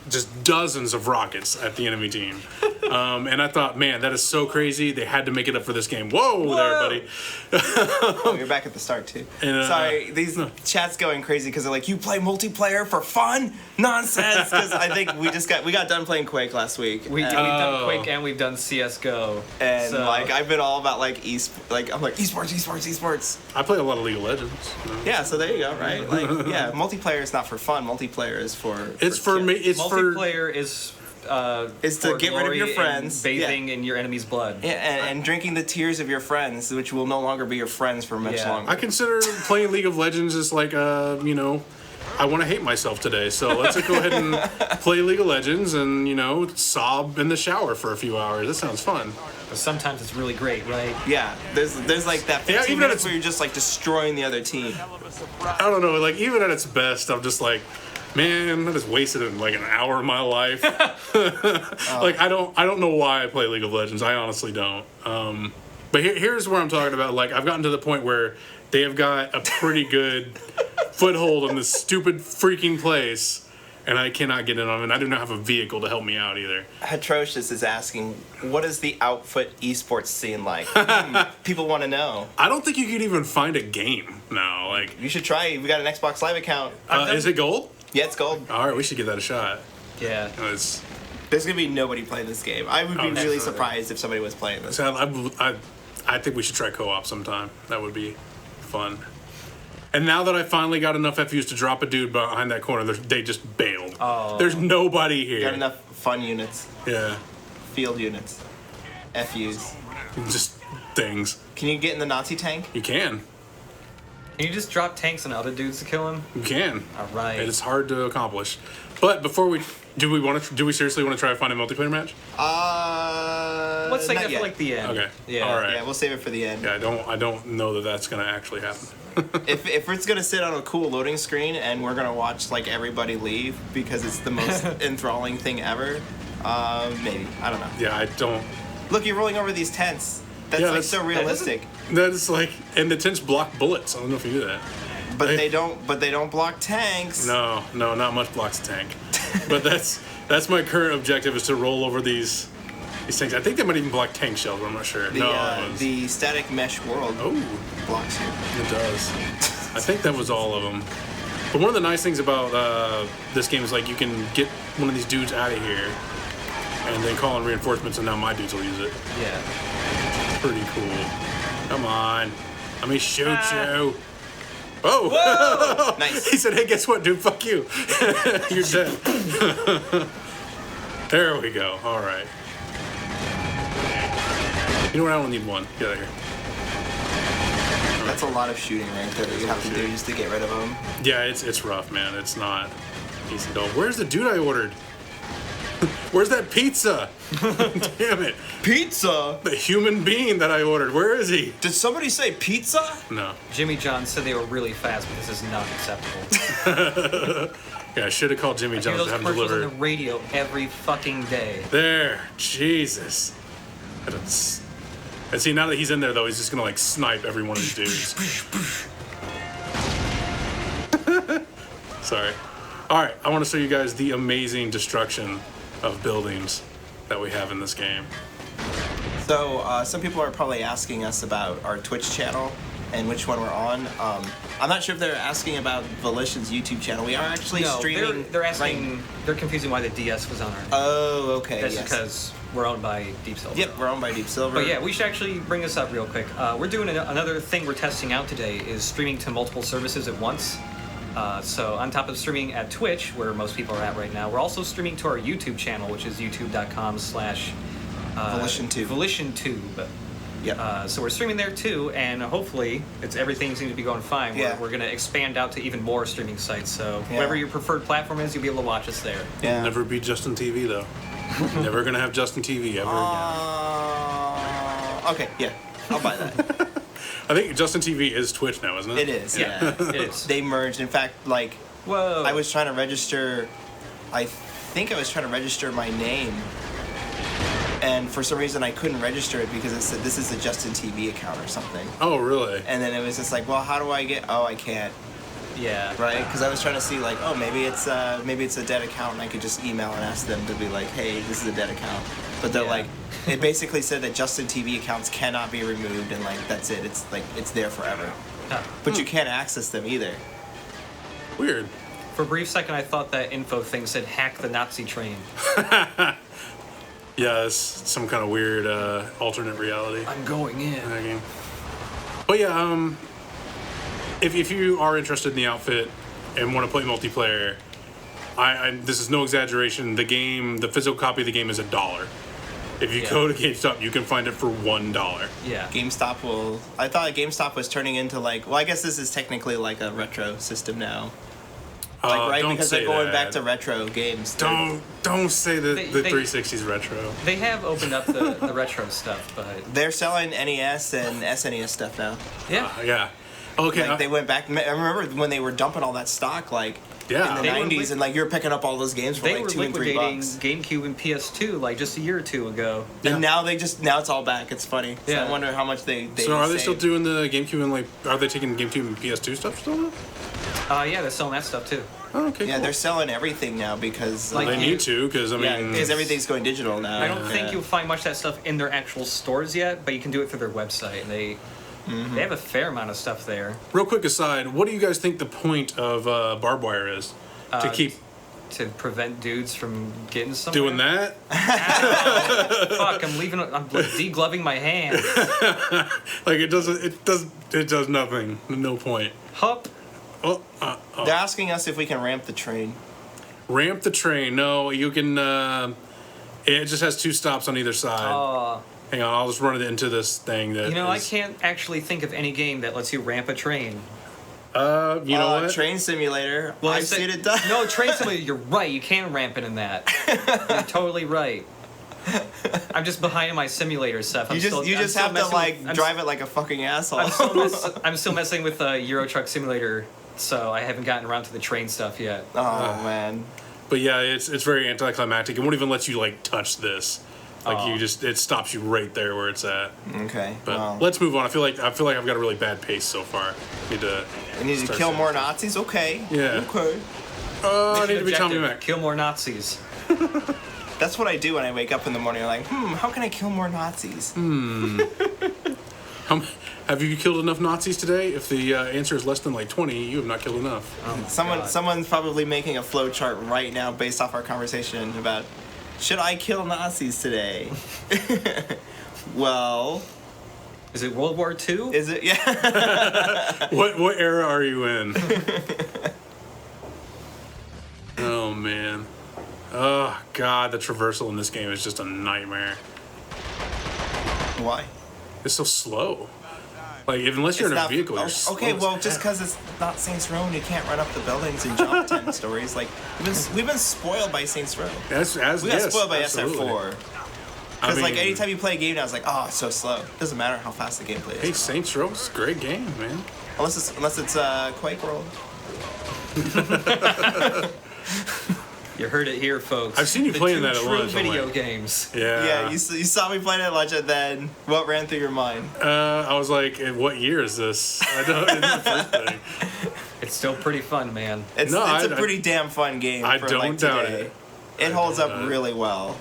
just dozens of rockets at the enemy team. And I thought, man, that is so crazy. They had to make it up for this game. Whoa. There, buddy. Oh, you're back at the start too. And, Sorry, these chats going crazy because they're like, you play multiplayer for fun? Nonsense. Because I think we got done playing Quake last week. We've done Quake and we've done CS:GO. And so, like I've been all about like I'm like esports. I play a lot of League of Legends. Yeah, so there you go, right? Like yeah, multiplayer is not for fun. Multiplayer is for It's for me. It's for multiplayer is Is to for get rid of your glory friends. and bathing in your enemy's blood. Yeah, and drinking the tears of your friends, which will no longer be your friends for much Yeah. longer. I consider playing League of Legends as like I want to hate myself today, so let's go ahead and play League of Legends and sob in the shower for a few hours. That sounds fun. But sometimes it's really great, right? Yeah, there's like that 15 even minutes if where you're just like destroying the other team. I don't know, like even at its best, I'm just like, man, I just wasted like an hour of my life. Like I don't know why I play League of Legends. I honestly don't. But here's where I'm talking about. Like I've gotten to the point where they have got a pretty good foothold in this stupid freaking place, and I cannot get in on it. And I do not have a vehicle to help me out either. Atrocious is asking, what is the Outfoot esports scene like? People want to know. I don't think you could even find a game now. Like, You should try it. We got an Xbox Live account. is it gold? Yeah, it's gold. All right, we should give that a shot. Yeah. It's, There's gonna be nobody playing this game. I would be really absolutely. surprised if somebody was playing this. so I think we should try co-op sometime. That would be fun. And now that I finally got enough FUs to drop a dude behind that corner, they just bailed. Oh. There's nobody here. Got enough fun units, Yeah, field units, FUs. just things. Can you get in the Nazi tank? You can. Can you just drop tanks on other dudes to kill him? You can. All right. It is hard to accomplish. But before we do we seriously want to try to find a multiplayer match? Let's take not that yet. for like the end. Okay. Yeah. All right. Yeah, we'll save it for the end. Yeah, I don't know that that's gonna actually happen. If it's gonna sit on a cool loading screen and we're gonna watch like everybody leave because it's the most enthralling thing ever, maybe. I don't know. Yeah, I don't. Look, you're rolling over these tents. That's Yeah, like that's- so realistic. That is like, and the tents block bullets. I don't know if you knew that. But they don't block tanks. No, not much blocks a tank. But that's my current objective is to roll over these tanks. I think they might even block tank shells, but I'm not sure. The static mesh world Oh, blocks you. it does. I think that was all of them. But one of the nice things about this game is like you can get one of these dudes out of here, and then call in reinforcements, and now my dudes will use it. Yeah. Pretty cool. Come on. Let me shoot you. Oh! Whoa! Nice. He said, hey, guess what, dude? Fuck you. You're dead. There we go. All right. You know what? I only need one. Get out of here. That's a lot of shooting right there that you have to do just to get rid of them. Yeah, it's rough, man. It's not easy at all. Where's the dude I ordered? Where's that pizza? Damn it. Pizza? The human being that I ordered. Where is he? Did somebody say pizza? No. Jimmy John said they were really fast, but this is not acceptable. Yeah, I should have called Jimmy I hear John's those to have him commercials on delivered. the radio every fucking day. There. Jesus. And see, now that he's in there, though, he's just gonna, like, snipe every one of these dudes. Sorry. Alright, I want to show you guys the amazing destruction of buildings that we have in this game. So, some people are probably asking us about our Twitch channel and which one we're on. I'm not sure if they're asking about Volition's YouTube channel. We are actually No, streaming. they're asking. right- They're confusing why the DS was on our. Oh, okay. That's yes. because we're owned by Deep Silver. Yep, we're owned by Deep Silver. But yeah, we should actually bring this up real quick. We're doing another thing we're testing out today is streaming to multiple services at once. So on top of streaming at Twitch, where most people are at right now, we're also streaming to our YouTube channel, which is youtube.com/ VolitionTube. VolitionTube. Yep. So we're streaming there too, and hopefully everything seems to be going fine. Yeah. We're going to expand out to even more streaming sites. So Yeah. whatever your preferred platform is, you'll be able to watch us there. Yeah. Never be Justin TV, though. Never gonna have Justin TV ever again. Okay, yeah. I'll buy that. I think Justin TV is Twitch now, isn't it? It is, yeah. It is. They merged. In fact, like, Whoa. I was trying to register, I think I was trying to register my name, and for some reason I couldn't register it because it said this is a Justin TV account or something. Oh, really? And then it was just like, well, how do I get? Oh, I can't, Yeah. right? Because I was trying to see like, oh, maybe it's a dead account, and I could just email and ask them to be like, hey, this is a dead account. But they're Yeah. like, it basically said that Justin TV accounts cannot be removed, and like that's it. It's like it's there forever. Huh. But you can't access them either. Weird. For a brief second, I thought that info thing said hack the Nazi train. Yeah, it's some kind of weird alternate reality. I'm going in. Game. But yeah, if you are interested in the outfit and want to play multiplayer, I this is no exaggeration. The physical copy of the game is $1. If you Yeah. go to GameStop, you can find it for $1. Yeah. GameStop will. I thought GameStop was turning into like. Well, I guess this is technically like a retro system now. Like right don't because say they're going that. back to retro games. Don't say that They- the they- 360's retro. They have opened up the retro stuff, but They're selling NES and SNES stuff now. yeah. Yeah. Okay. Like they went back. I remember when they were dumping all that stock, like Yeah. in the They were '90s, and like you were picking up all those games for They like were $2 and $3. liquidating GameCube and PS2 like just a year or two ago. And now now it's all back. It's funny. So Yeah. I wonder how much they So are they still saved. doing the GameCube and like are they taking GameCube and PS2 stuff still? Now? Yeah, they're selling that stuff too. Oh, okay. Yeah, cool. they're selling everything now because Like They you- need to because I mean because everything's going digital now. I don't think Yeah. you'll find much of that stuff in their actual stores yet, but you can do it through their website. They have a fair amount of stuff there Real quick aside, what do you guys think the point of barbed wire is? To keep to prevent dudes from getting somewhere. doing that? Fuck, I'm degloving my hands. Like it does nothing. No point. Hup. Oh, They're asking us if we can ramp the train. ramp the train. No, you can. It just has 2 stops on either side. Hang on, I'll just run it into this thing that. You know, I is- can't actually think of any game that lets you ramp a train. You know what? Train Simulator. Well, I've seen it done. No, Train Simulator, you're right. You can ramp it in that. You're totally right. I'm just behind in my simulator stuff. You just have to like drive it like a fucking asshole. I'm still messing with Euro Truck Simulator, so I haven't gotten around to the train stuff yet. Oh man. But yeah, it's very anticlimactic. It won't even let you like touch this. Like it stops you right there where it's at. Okay. But well, let's move on. I feel like I've got a really bad pace so far. I need to start kill soon. more Nazis. Okay. Yeah. Okay. I need to be Tommy Objective, Mac. kill more Nazis. That's what I do when I wake up in the morning. I'm like, how can I kill more Nazis? Have you killed enough Nazis today? If the answer is less than like 20, you have not killed enough. Oh my God. Someone's probably making a flow chart right now based off our conversation about Should I kill Nazis today? Well, Is it World War II? is it? Yeah. What era are you in? Oh man. Oh god, the traversal in this game is just a nightmare. Why? It's so slow. Like unless you're It's in a not- vehicle, you're oh, slow okay, as well, heck. just because it's not Saints Row and you can't run up the buildings and jump 10 stories, like we've been spoiled by Saints Row. As We got yes, spoiled by absolutely. SF4. I Because like mean, anytime you play a game now, it's like, oh, it's so slow. Doesn't matter how fast the gameplay Hey, is. Saints Row is a great game, man. Unless it's Quake World. You heard it here, folks. I've seen you The playing two that at true lunch, I'm video like- games. Yeah. Yeah, you saw me playing at lunch, and then what ran through your mind? I was like, what year is this? I don't. It's the first thing. It's still pretty fun, man. It's No, a I- pretty damn fun game. I for, don't like, doubt today. it. It holds don't up doubt it. really well.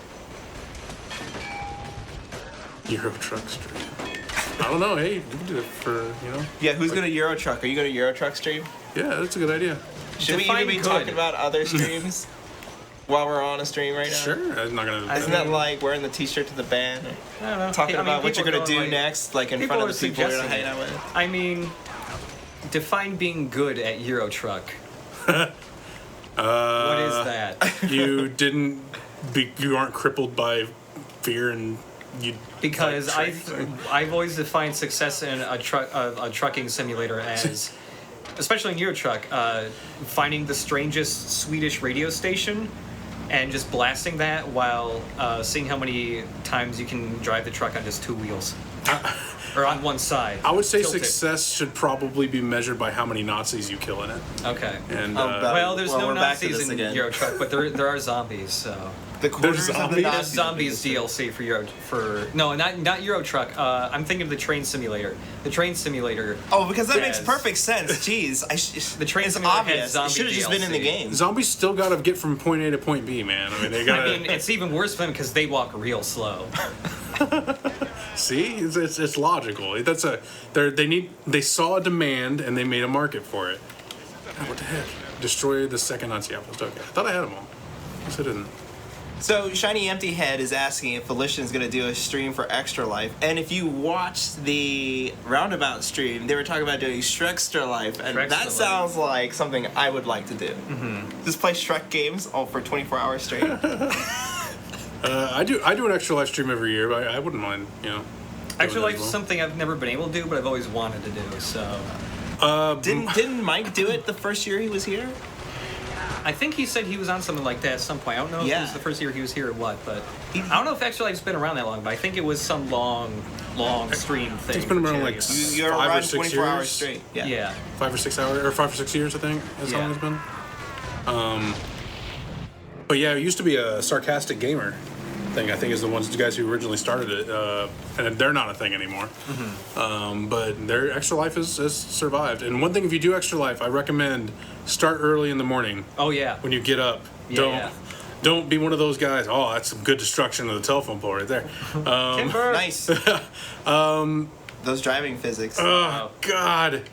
Euro Truck Stream. I don't know. Hey, we can do it for Yeah, who's gonna Euro Truck? Are you gonna Euro Truck stream? Yeah, that's a good idea. Should we Define even be good. talking about other streams while we're on a stream right now? Sure. I'm not gonna. Isn't that like wearing the T-shirt to the band, I don't know. talking I mean, about what you're people gonna are do going, like- next, like in people front are of the people you're gonna suggesting hang out it. with? I mean, define being good at Euro Truck. What is that? you aren't crippled by fear and you. Because like, I've always defined success in a trucking simulator as, especially in Euro Truck, finding the strangest Swedish radio station and just blasting that while seeing how many times you can drive the truck on just two wheels or on one side. I would say Tilted. success should probably be measured by how many Nazis you kill in it. Okay. And Oh, Well, there's no we're back to Nazis this in again. Euro Truck, but there are zombies. So The quarters of the zombies? there's Nazis. zombies DLC for no, not Euro Truck. I'm thinking of the train simulator. The train simulator. Oh, because that makes Yes. perfect sense. Jeez, The train it's simulator had obvious. It zombie should have just been in the DLC. game. zombies still gotta get from point A to point B, man. I mean, they gotta I mean, it's even worse for them because they walk real slow. see. It's logical. That's they saw a demand and they made a market for it. Oh, what the heck? Destroy the second Nazi outpost. Okay, I thought I had them all. Guess I didn't. So Shiny Empty Head is asking if Volition is going to do a stream for Extra Life, and if you watched the Roundabout stream, they were talking about doing Shrekster Life, and Shrekster that Life. sounds like something I would like to do. Just play Shrek games all for 24 hours straight. I do an extra live stream every year, but I wouldn't mind. doing Actually, that like as well. something I've never been able to do, but I've always wanted to do. So Didn't Mike do it the first year he was here? I think he said he was on something like that at some point. I don't know if it Yeah. was the first year he was here or what, but I don't know if Extra Life's been around that long. But I think it was some long stream thing. It's been around for like charity. You're 5 or around 6 24 hours years. straight. Yeah. Yeah. 5 or 6 hours, or 5 or 6 years, I think. That's how Yeah. long it's been. But yeah, it used to be a sarcastic gamer thing. I think is the guys who originally started it, and they're not a thing anymore. But their Extra Life has survived. And one thing, if you do Extra Life, I recommend start early in the morning Oh yeah. when you get up. Yeah. Don't be one of those guys. Oh, that's some good destruction of the telephone pole right there. Timber. Nice. Those driving physics. Oh God.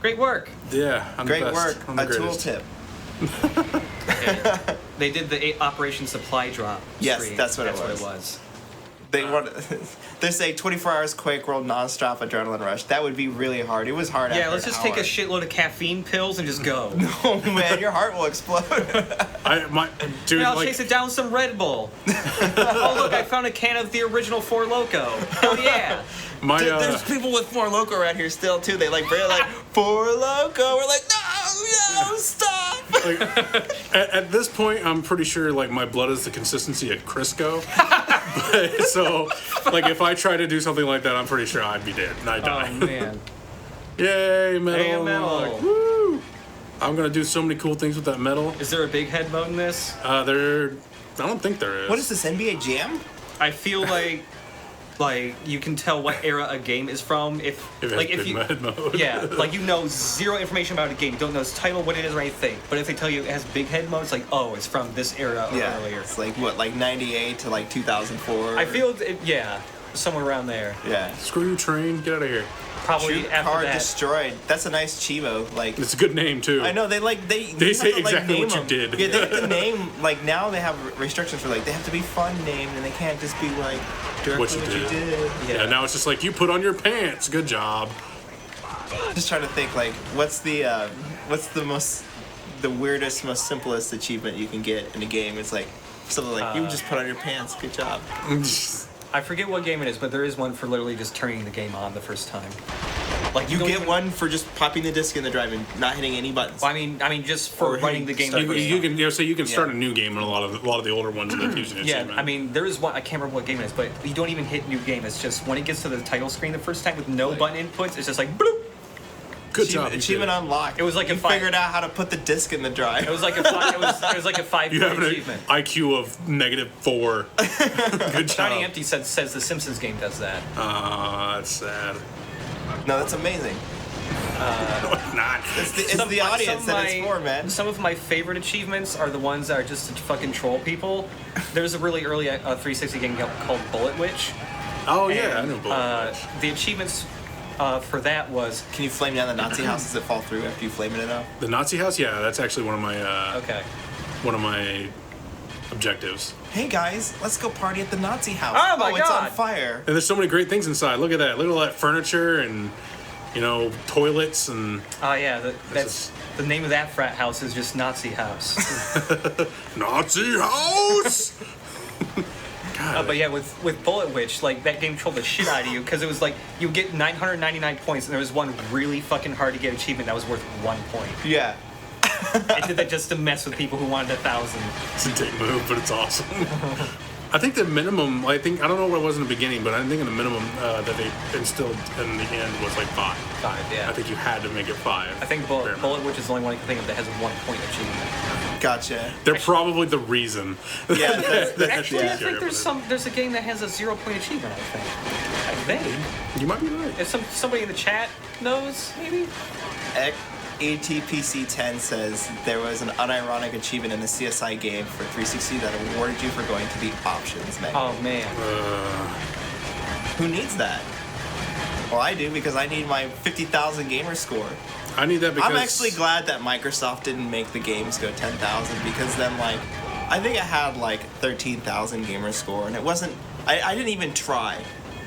Great work. Yeah, I'm Great the best. work. I'm the A tool greatest. tip. They did the Operation Supply Drop. Yes, stream. that's what it That's was. what it was. They want. They say 24 hours Quake World nonstop adrenaline rush. That would be really hard. It was hard. Yeah, after let's an just take a hour. shitload of caffeine pills and just go. Oh man, your heart will explode. Dude, Yeah, I'll like, chase it down with some Red Bull. Oh look, I found a can of the original Four Loko. Hell yeah! my There's people with Four Loco around here still too. They like barely like Four Loco. We're like, no, stop. like, at this point, I'm pretty sure like my blood is the consistency of Crisco. But, so, like, if I try to do something like that, I'm pretty sure I'd be dead and I'd die. Oh man. Yay, metal! Hey, metal. Like, woo! I'm gonna do so many cool things with that metal. Is there a big head mode in this? I don't think there is. What is this NBA Jam? I feel like you can tell what era a game is from if If like it's if big you med mode. yeah like you know zero information about a game, you don't know its title, what it is, or anything. But if they tell you it has big head mode, it's like, oh, it's from this era or Yeah, earlier. it's like what, like 98 to like 2004. I feel yeah. somewhere around there. Yeah. Screw you, train. Get out of here. Probably Shoot after car that. destroyed. That's a nice chivo. Like It's a good name too. I know they They have say to, like, exactly name what you them. did. Yeah, they have to name like now they have restrictions for like they have to be fun named and they can't just be like directly What you did. did. Yeah. Now it's just like you put on your pants. Good job. Just trying to think like what's the weirdest, most simplest achievement you can get in a game. It's like something like you just put on your pants. Good job. I forget what game it is, but there is one for literally just turning the game on the first time. Like You don't get even- one for just popping the disc in the drive and not hitting any buttons. Well, I mean, just for Or running the game. start- the first You time. can say you can start Yeah. a new game in a lot of the older ones that use an Yeah, achievement. I mean, there is one. I can't remember what game it is, but you don't even hit new game. It's just when it gets to the title screen the first time with no button inputs, it's just like bloop. good job. you Achievement did. unlocked. It was like you a five- figured out how to put the disc in the drive. It was like a five, it was like a 5 You have point an achievement. IQ of -4. Good job. Johnny Empty says the Simpsons game does that. That's sad. No, that's amazing. No, it's not. It's the audience that it's for, man. Some of my favorite achievements are the ones that are just to fucking troll people. There's a really early 360 game called Bullet Witch. Oh yeah, I and, know Bullet Witch. The achievements for that was Can you flame down the Nazi houses that fall through after you flame it up? The Nazi house. Yeah, that's actually one of my objectives. Hey guys, let's go party at the Nazi house. Oh my it's on God. fire. And there's so many great things inside. Look at that. Look at all that furniture and toilets and that's the name of that frat house is just Nazi House. Nazi house. God, But yeah, with Bullet Witch, like that game trolled the shit out of you because it was like you get 999 points and there was one really fucking hard to get achievement that was worth 1 point. Yeah. It did that just to mess with people who wanted 1,000. it's a dick move, but it's awesome. I think the minimum. I don't know what it was in the beginning, but I think in the minimum that they instilled in the end was like 5. 5, yeah. I think you had to make it 5. I think Bullet Witch is the only one I can think of that has a 1 point achievement. Gotcha. They're probably the reason. Yeah, that's Actually, yeah. I think there's a game that has a 0 point achievement. I think. You might be right. If somebody in the chat knows, maybe. ATPC10 says there was an unironic achievement in a CSI game for 360 that awarded you for going to the options menu. Oh man. Who needs that? Well, I do because I need my 50,000 gamer score. I need that because I'm actually glad that Microsoft didn't make the games go 10,000 because then like I think I had like 13,000 gamer score and it wasn't. I didn't even try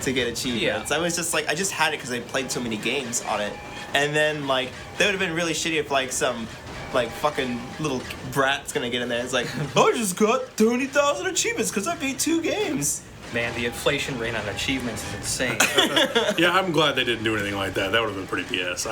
to get achievements. Yeah. I was just like I just had it because I played so many games on it. And then like that would have been really shitty if like some like fucking little brat's gonna get in there. It's like I just got 20,000 achievements because I beat 2 games. Man, the inflation rate on achievements is insane. Yeah, I'm glad they didn't do anything like that. That would have been pretty BS.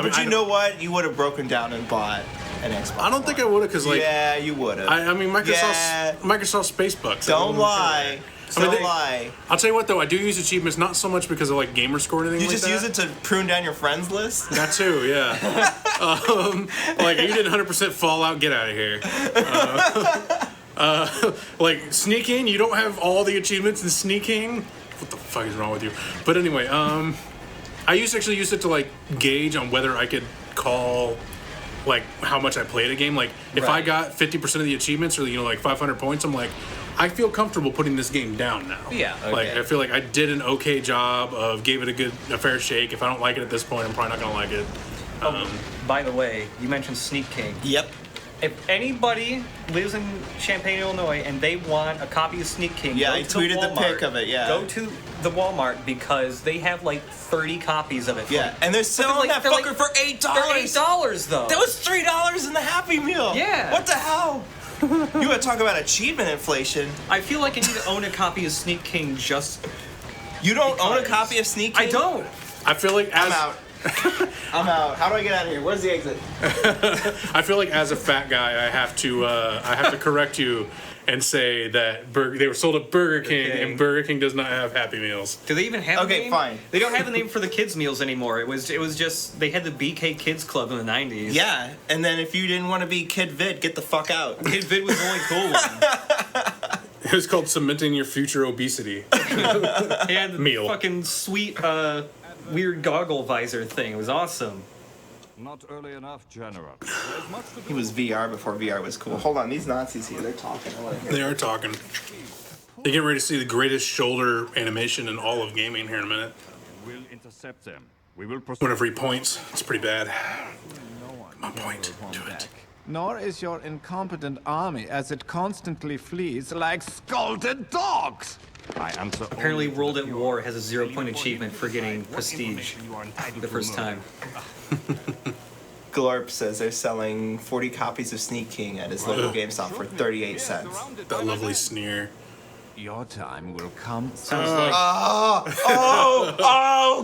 But you know what? You would have broken down and bought an Xbox. I don't think I would have because like yeah, you would have. I mean Microsoft Yeah. Space Bucks. Don't lie. Don't lie. I'll tell you what though, I do use achievements not so much because of like gamer score or anything You like just that. use it to prune down your friends list? That too, yeah. Like you did 100% Fallout, get out of here. Like sneaking, you don't have all the achievements in sneaking. What the fuck is wrong with you? But anyway, I actually used it to like gauge on whether I could call like how much I played a game. Like if I Right. got 50% of the achievements or like 500 points, I'm like, I feel comfortable putting this game down now. Yeah, Like okay. I feel like I did an okay job of gave it a fair shake. If I don't like it at this point, I'm probably not gonna like it. By the way, you mentioned Sneak King. Yep. If anybody lives in Champaign, Illinois, and they want a copy of Sneak King, Yeah, go I to tweeted the Walmart. pic of it, yeah. Go to the Walmart because they have like 30 copies of it. for Yeah, like- and they're selling like- that they're like- fucker for $8. They're $8 though. That was $3 in the Happy Meal. Yeah. What the hell? You want to talk about achievement inflation? I feel like I need to own a copy of Sneak King just. You don't own a Because- copy of Sneak King? I don't. I feel like as I'm out. I'm out. How do I get out of here? Where's the exit? I feel like as a fat guy, I have to correct you and say that they were sold at Burger King, King. and Burger King does not have Happy Meals. Do they even have a Okay, name? fine. They don't have a name for the kids' meals anymore. It was just they had the BK Kids Club in the 90s. Yeah, and then if you didn't want to be Kid Vid, get the fuck out. Kid Vid was the only cool one. It was called Cementing Your Future Obesity. They had the Meal. fucking sweet weird goggle visor thing. It was awesome. Not early enough, General. There's much to He was VR before VR was cool. Hold on, these Nazis here, they're talking. I want to hear. They are talking. You're getting ready to see the greatest shoulder animation in all of gaming here in a minute. We'll intercept them. We will proceed. Whenever he points, it's pretty bad. Come on, point. Do it. Nor is your incompetent army, as it constantly flees like scalded dogs. I answer Apparently, only World to at the War order. has a 0-point Leave achievement for getting what prestige information you are entitled the to first know. time. Glorp says they're selling 40 copies of Sneak King at his local GameStop for 38 cents. That lovely sneer. Your time will come. Sounds like Oh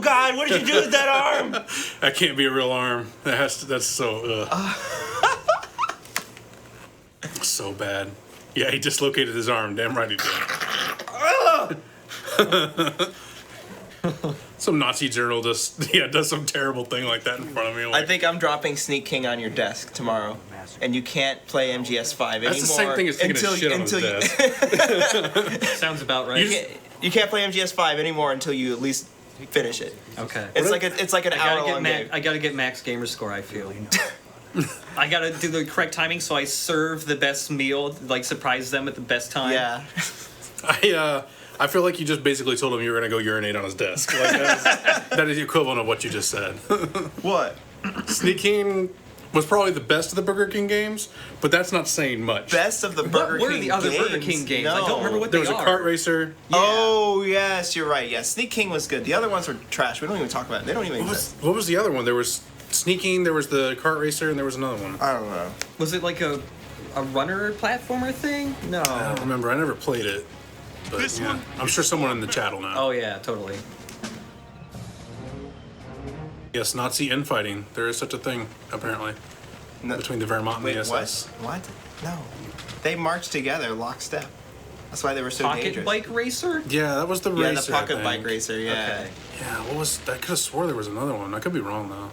God! What did you do with that arm? That can't be a real arm. That's so. So bad. Yeah, he dislocated his arm. Damn right he did. Some Nazi journal does some terrible thing like that in front of me. Like, I think I'm dropping Sneak King on your desk tomorrow, and you can't play MGS5 anymore. that's the same thing as taking a shit on his desk. sounds about right. You can't play MGS5 anymore until you at least finish it. Okay. It's like an hour long game. I gotta get max gamer score. I feel. I gotta do the correct timing so I serve the best meal, like surprise them at the best time. Yeah. I feel like you just basically told him you were gonna go urinate on his desk. Like that is the equivalent of what you just said. What? Sneak King was probably the best of the Burger King games, but that's not saying much. Best of the Burger What were King the other games? Burger King games? No. I don't remember what There they was a are. kart racer. Oh yes, you're right. Yeah, Sneak King was good. The other ones were trash. We don't even talk about it. They don't even exist. What was the other one? There was Sneaking, there was the kart racer, and there was another one. I don't know. Was it like a runner platformer thing? No. I don't remember. I never played it. But This yeah. one? I'm sure someone in the chat will know. Oh yeah, totally. Yes, Nazi infighting. There is such a thing, apparently, No. between the Wehrmacht and Wait, the what? SS. What? No. They marched together, lockstep. That's why they were so Pocket dangerous. bike racer? Yeah, that was the Yeah, racer. the I pocket think. bike racer. Yeah. Okay. Yeah, what was? I could have swore there was another one. I could be wrong though.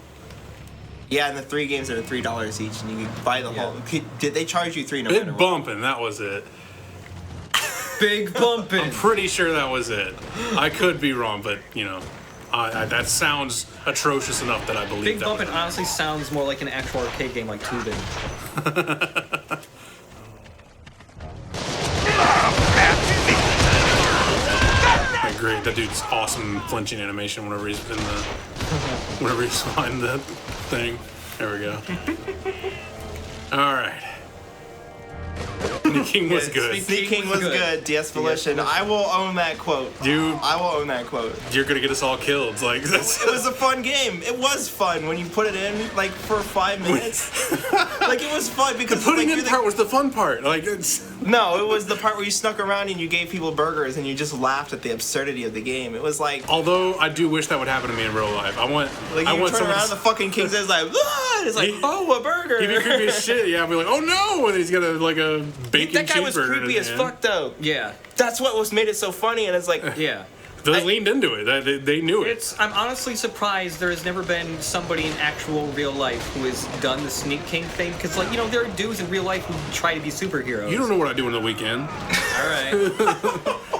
Yeah, and the 3 games are $3 each, and you can buy the whole. Did they charge you $3? No matter Big what? bumping. That was it. Big bumping. Pretty sure that was it. I could be wrong, but you know, that sounds atrocious enough that I believe Big that. bumping honestly sounds more like an actual arcade game like Tubin. Okay, great. That dude's awesome flinching animation whenever he's in the whenever he's behind the thing. There we go. All right. Sneak King was good. Sneak King was good. DS Volition. I will own that quote. Dude, I will own that quote. you're gonna get us all killed. Like that's It was a fun game. It was fun when you put it in, like, for 5 minutes. Like, it was fun because putting like, in part was the fun part. Like it's No, it was the part where you snuck around and you gave people burgers and you just laughed at the absurdity of the game. It was like, although I do wish that would happen to me in real life. I want you I want turn someone around to and the fucking king's head is like, ah! And it's like, He- oh, a burger. he'd be creepy as shit. Yeah, I'd be like, oh no, and he's got a bacon That guy was cheeseburger in creepy his as hand. fuck, though. Yeah. That's what was made it so funny, and it's like, Yeah. They I- leaned into it. They knew it. I'm honestly surprised there has never been somebody in actual real life who has done the Sneak King thing. Because, like, you know, there are dudes in real life who try to be superheroes. You don't know what I do on the weekend. All right.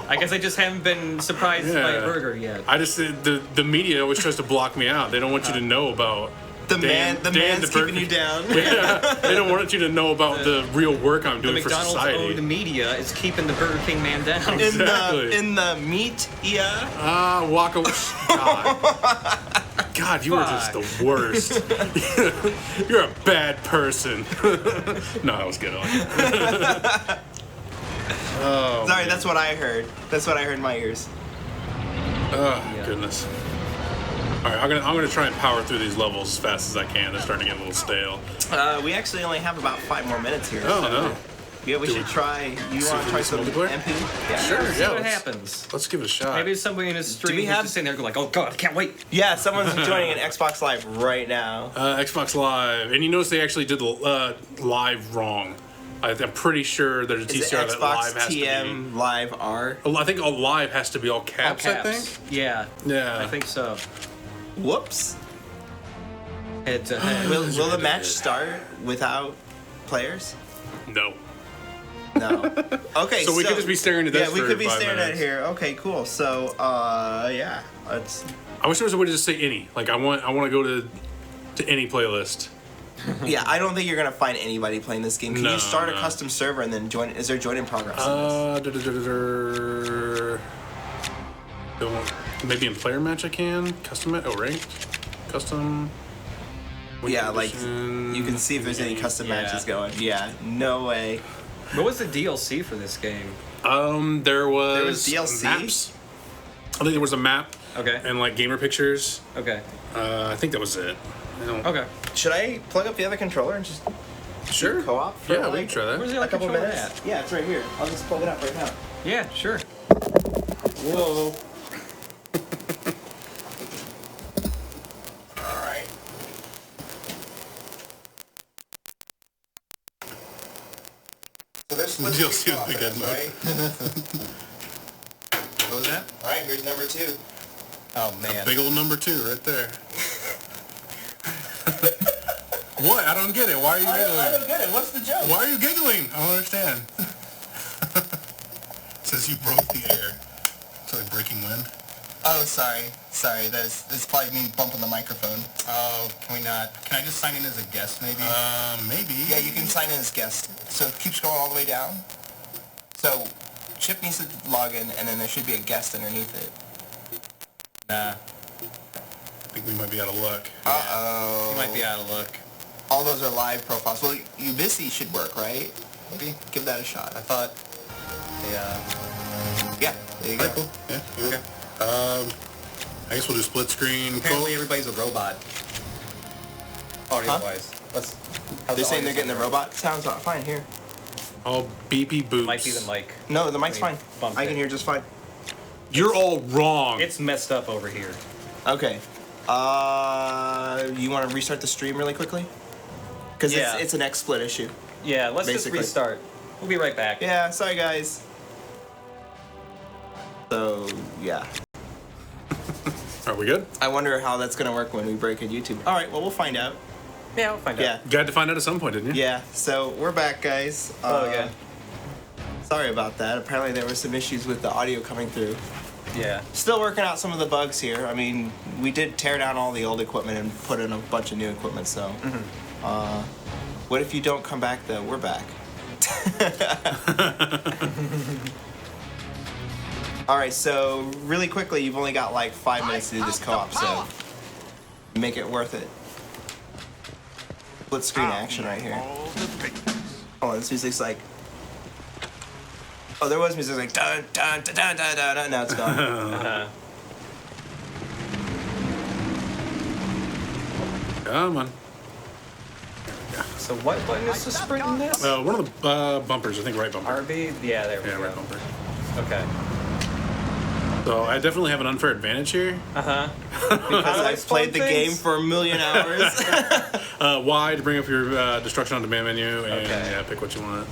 I guess I just haven't been surprised by a Yeah. burger yet. I just the media always tries to block me out. They don't want you to know about the Dan- man's the keeping burger- you down. Yeah, they don't want you to know about the real work I'm The doing for McDonald's society. owned media is keeping the Burger King man down. Exactly. In the meat, yeah. Walk away. God, you are just the worst. You're a bad person. No, that was good. Oh, Sorry, that's what I heard. That's what I heard in my ears. goodness. All right, I'm gonna try and power through these levels as fast as I can. They're starting to get a little stale. We actually only have about 5 more minutes here. Oh so no. Yeah, we should try. You see want if to we try can some multiplayer? MP? Yeah. Sure. See Yeah. what Let's, happens. let's give it a shot. Maybe somebody in a stream we who's have- just sitting there going like, oh god, I can't wait. Yeah, someone's joining an Xbox Live right now. Xbox Live, and you notice they actually did the live wrong. I'm pretty sure there's a Is it TCR that live Xbox has to TM Live R? be. I think all live has to be all caps. All I caps. think. Yeah. Yeah. I think so. Whoops. Head to head. Will the match start without players? No. No. Okay, So we could just be staring at this Yeah, we for could be 5 staring at minutes. it here. Okay, cool. So, yeah, let's. I wish there was a way to just say any. Like I want to go to any playlist. Yeah, I don't think you're gonna find anybody playing this game. Can No, you start a no. custom server and then join? Is there join in progress? Don't, maybe in player match I can custom it. Oh, ranked, custom. Yeah, like condition, you can see if there's any custom matches going. Yeah, no way. What was the DLC for this game? There was DLC? maps. I think there was a map. Okay. And like gamer pictures. Okay. I think that was it. I don't- Okay. Should I plug up the other controller and just Sure. co-op? For Yeah, we like can try that. Where's the a other couple controller minutes? at? Yeah, it's right here. I'll just plug it up right now. Yeah, sure. Whoa. All right. So there's split You'll screen see the good co-op, right? What was that? All right, here's number 2. Oh man. Big old number 2 right there. What? I don't get it. Why are you giggling? I don't get it. What's the joke? Why are you giggling? I don't understand. Says you broke the air. It's like breaking wind. Oh, sorry. Sorry, that's probably me bumping the microphone. Oh, can we not? Can I just sign in as a guest, maybe? Maybe. Yeah, you can sign in as guest. So keep scrolling all the way down. So Chip needs to log in, and then there should be a guest underneath it. Nah, I think we might be out of luck. Uh-oh. you might be out of luck. All those are live profiles. Well, Ubisi should work, right? Maybe give that a shot. I thought. Yeah. Yeah, there you go. Alright, cool. Yeah. Okay. I guess we'll do split screen. Apparently everybody's a robot. Audio-wise. Let's. how's They're the saying they're audio getting the sound? robot. Sounds fine here. All beepy boops. Might be the mic. No, the mic's We fine. bumped I can it. hear just fine. You're all wrong. It's messed up over here. Okay. You want to restart the stream really quickly? Because Yeah. it's an XSplit issue. Yeah, let's Basically. just restart. We'll be right back. Yeah, sorry guys. So, yeah. Are we good? I wonder how that's going to work when we break in YouTube. All right, well, we'll find out. Yeah, we'll find Yeah. out. You had to find out at some point, didn't you? Yeah, so we're back, guys. Oh, yeah. Sorry about that. Apparently there were some issues with the audio coming through. Yeah. Still working out some of the bugs here. I mean, we did tear down all the old equipment and put in a bunch of new equipment, so. What if you don't come back, though? We're back. All right, so really quickly, you've only got like 5 minutes to do this co-op, so make it worth it. Split screen action right here. Hold on, this music's like. Oh, there was music like dun dun dun dun dun dun. Dun. Now it's gone. Come on. So what button is to sprint in this? One of the bumpers, I think right bumper. RB? Yeah, there we Yeah, go. right bumper. Okay. So I definitely have an unfair advantage here. Uh-huh. Because I've played the game for a million hours. Y to bring up your destruction on demand menu and Okay. yeah, pick what you want.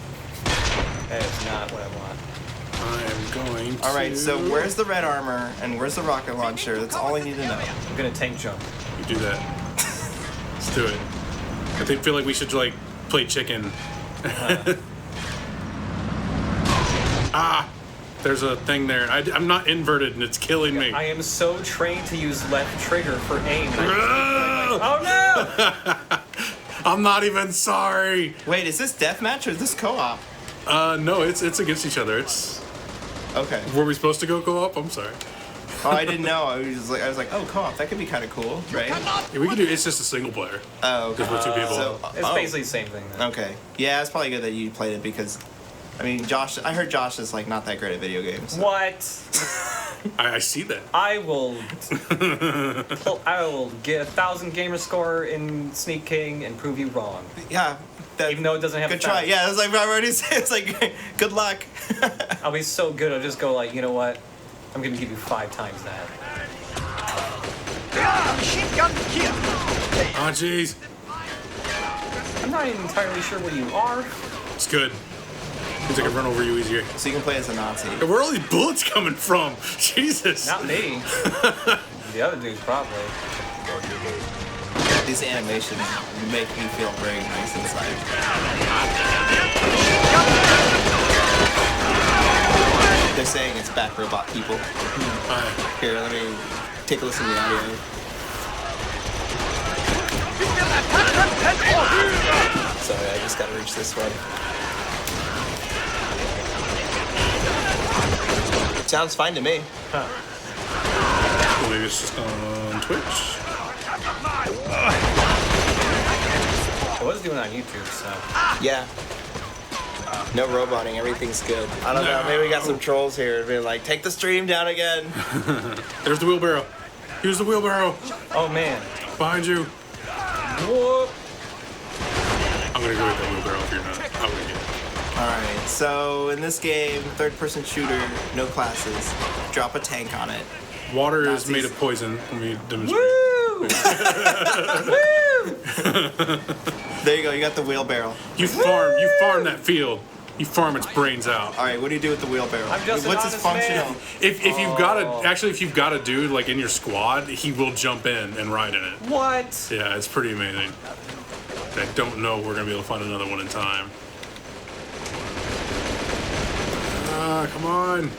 That is not what I want. I am going to... All right, so where's the red armor and where's the rocket launcher? That's all I need to know. I'm gonna tank jump. You do that. Let's do it. I feel like we should like play chicken. Ah! There's a thing there. I'm not inverted and it's killing me. I am so trained to use left trigger for aim. Ah! Oh no! I'm not even sorry. Wait, is this deathmatch or is this co-op? No, it's against each other. It's... Okay. Were we supposed to go co-op? I'm sorry. Oh, I didn't know. I was like, oh, co-op. That could be kind of cool, right? Yeah, we can do. It's just a single player Oh, okay. because we're 2 people. So, It's basically the same thing then. Okay. Yeah, it's probably good that you played it because, I mean, Josh. I heard Josh is like not that great at video games. So. What? I see that. I will get 1,000 gamer score in Sneak King and prove you wrong. Yeah. That, Even though it doesn't have Good a try. thousand. Yeah, it's like I already said. It's like good luck. I'll be so good, I'll just go like, you know what? I'm gonna give you 5 times that. Oh, jeez. I'm not even entirely sure where you are. It's good. Means I can run over you easier. So you can play as a Nazi. Hey, where are all these bullets coming from? Jesus. Not me. The other dude's probably. These animations make me feel very nice inside. They're saying it's back robot people. Here, let me take a listen to the audio. Sorry, I just gotta reach this way. Sounds fine to me. Maybe it's just on Twitch. I was doing it on YouTube, so. Yeah. No roboting, everything's good. I don't know, maybe we got some trolls here being like, take the stream down again. There's the wheelbarrow. Here's the wheelbarrow. Oh man. Behind you. Whoop. I'm gonna go get that wheelbarrow if you're not. I'm gonna get it. Alright, so in this game, third-person shooter, no classes. Drop a tank on it. Water is Nazis. made of poison. Let me demonstrate. Woo! There you go, you got the wheelbarrow. You farm that field. You farm its brains out. Alright, what do you do with the wheelbarrow? I'm just What's an its honest functional? man. If you've got if you've got a dude like in your squad, he will jump in and ride in it. What? Yeah, it's pretty amazing. I don't know if we're gonna be able to find another one in time. Ah, come on.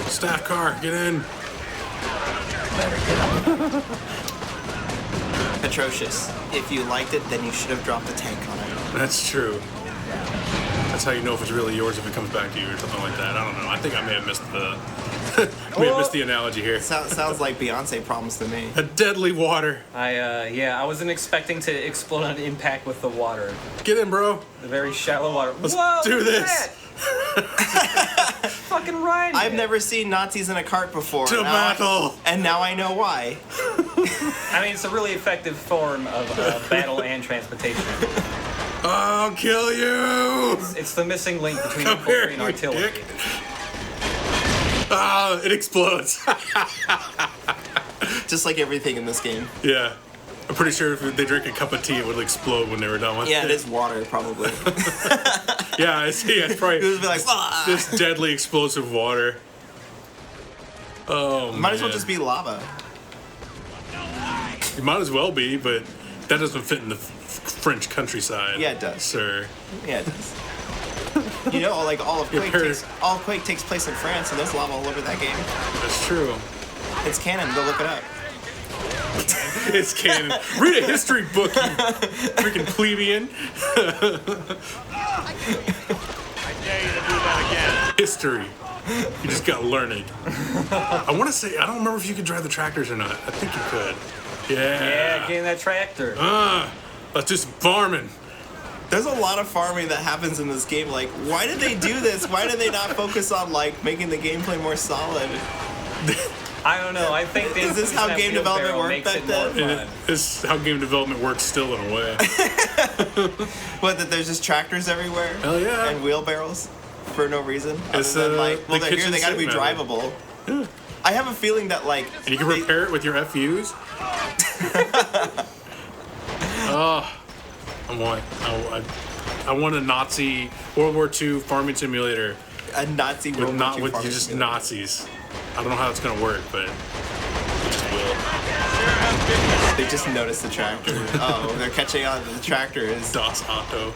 Staff car, get in. Atrocious. If you liked it, then you should have dropped a tank on it. That's true. That's how you know if it's really yours if it comes back to you or something like that. I don't know. I think I may have missed the the analogy here. Sounds like Beyonce problems to me. A deadly water. I wasn't expecting to explode on impact with the water. Get in, bro. The very shallow water. Let's Whoa, do look at this. that. Fucking Ryan. I've never seen Nazis in a cart before. To battle. And now I know why. I mean, it's a really effective form of battle and transportation. I'll kill you. It's the missing link between Come infantry here, and you artillery. dick. Ah, it explodes. Just like everything in this game. Yeah. I'm pretty sure if they drink a cup of tea, it would explode when they were done with Yeah, it. it is water, probably. Yeah, it's probably It would be like, "Ah!" this deadly explosive water. Oh, Might as well man. just be lava. It might as well be, but that doesn't fit in the French countryside. Yeah, it does. Sir. Yeah, it does. You know, like all of Quake parents- all Quake takes place in France, and there's lava all over that game. That's true. It's canon. Go look it up. It's canon. Read a history book, you freaking plebeian. I dare you to do that again. History. You just gotta learn it. I want to say, I don't remember if you could drive the tractors or not. I think you could. Yeah, getting that tractor. Let's do some farming. There's a lot of farming that happens in this game. Like, why did they do this? Why did they not focus on like making the gameplay more solid? I don't know. I think Is this how game development worked back then? And it's how game development works still in a way. What? That there's just tractors everywhere? Hell yeah. And wheelbarrows for no reason. It's, Other than like, well, the they're here. kitchen They got to be sink method. drivable. I have a feeling that like. And you can they- repair it with your FUs. Oh, I want a Nazi World War II farming simulator a Nazi with World War not II with farming just simulator. Nazis. I don't know how it's gonna work, but it just will. They just noticed the tractor. Oh, they're catching on to the tractor is. Das Auto.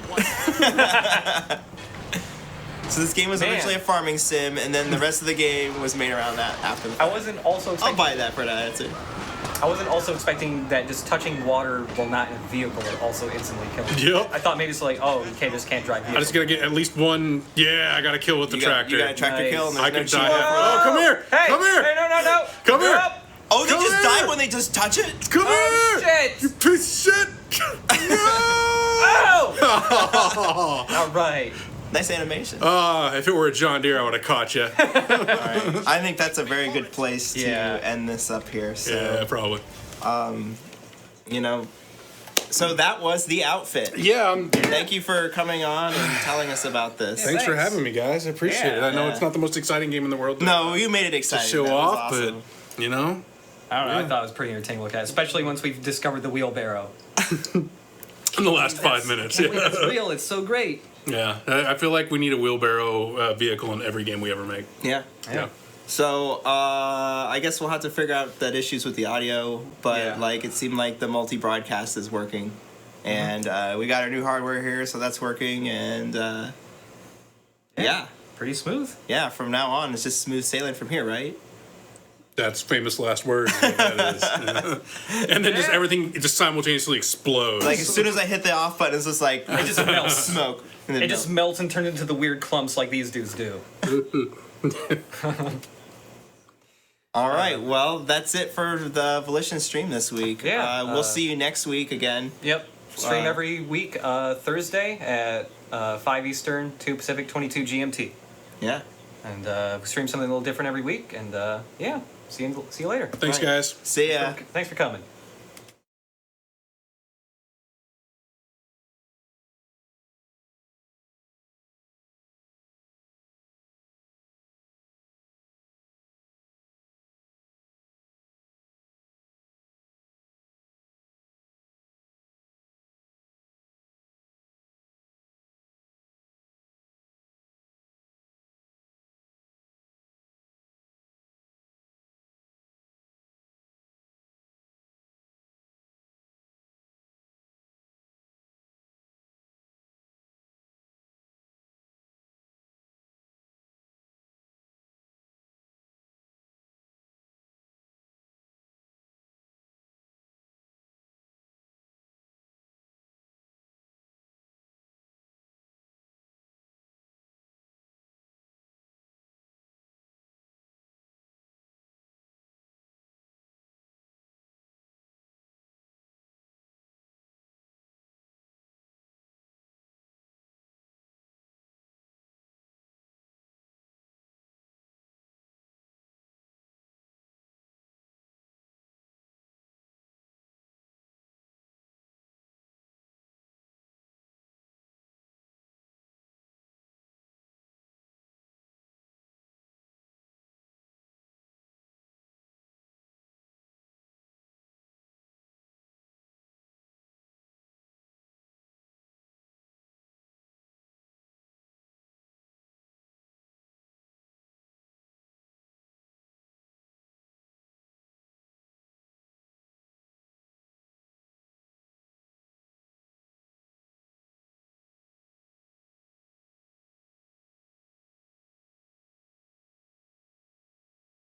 So this game was Man. originally a farming sim, and then the rest of the game was made around that after the I fact. wasn't also I'll expecting, buy that for that answer. I wasn't also expecting that just touching water while not in a vehicle would also instantly kill you. Yep. I thought maybe it's like, oh, you just can't drive I vehicles. just gotta get at least one. Yeah, I gotta kill with the tractor. You got a tractor Nice. kill, and I there's can no die. cheat. Oh, come here! Hey, Come here! Hey, no. Come here! Nope. Oh, they Come just here! die when they just touch it? Come Oh, here! shit! You piece of shit! No! Oh! All right. Nice animation. If it were a John Deere, I would have caught you. Alright. I think that's a very good place to Yeah. end this up here. So, Yeah, probably. you know, so that was the outfit. Yeah, Thank you for coming on and telling us about this. thanks for Thanks. having me, guys. I appreciate it. I know Yeah. it's not the most exciting game in the world No, you made it to exciting. show That was off, awesome. but, you know, I don't know. I thought it was pretty entertaining to look at, especially once we've discovered the wheelbarrow. in the last 5 minutes. Can't believe Yeah. it's real. It's so great. Yeah, I feel like we need a wheelbarrow vehicle in every game we ever make. Yeah. Yeah. So, I guess we'll have to figure out that issues with the audio, but Yeah. like it seemed like the multi-broadcast is working, and we got our new hardware here, so that's working, and yeah, Pretty smooth. from now on it's just smooth sailing from here, right? That's famous last word. Is what that is. And then just everything just simultaneously explodes. Like as soon as I hit the off button, it's just like It just melts. smoke. And then It just melts and turns into the weird clumps like these dudes do. All right, well, that's it for the Volition stream this week. Yeah, we'll see you next week again. Yep. Stream every week, Thursday at 5 Eastern, 2 Pacific, 22 GMT. Yeah. And stream something a little different every week. And yeah, see you later. Thanks, All right. guys. See ya. Thanks for coming.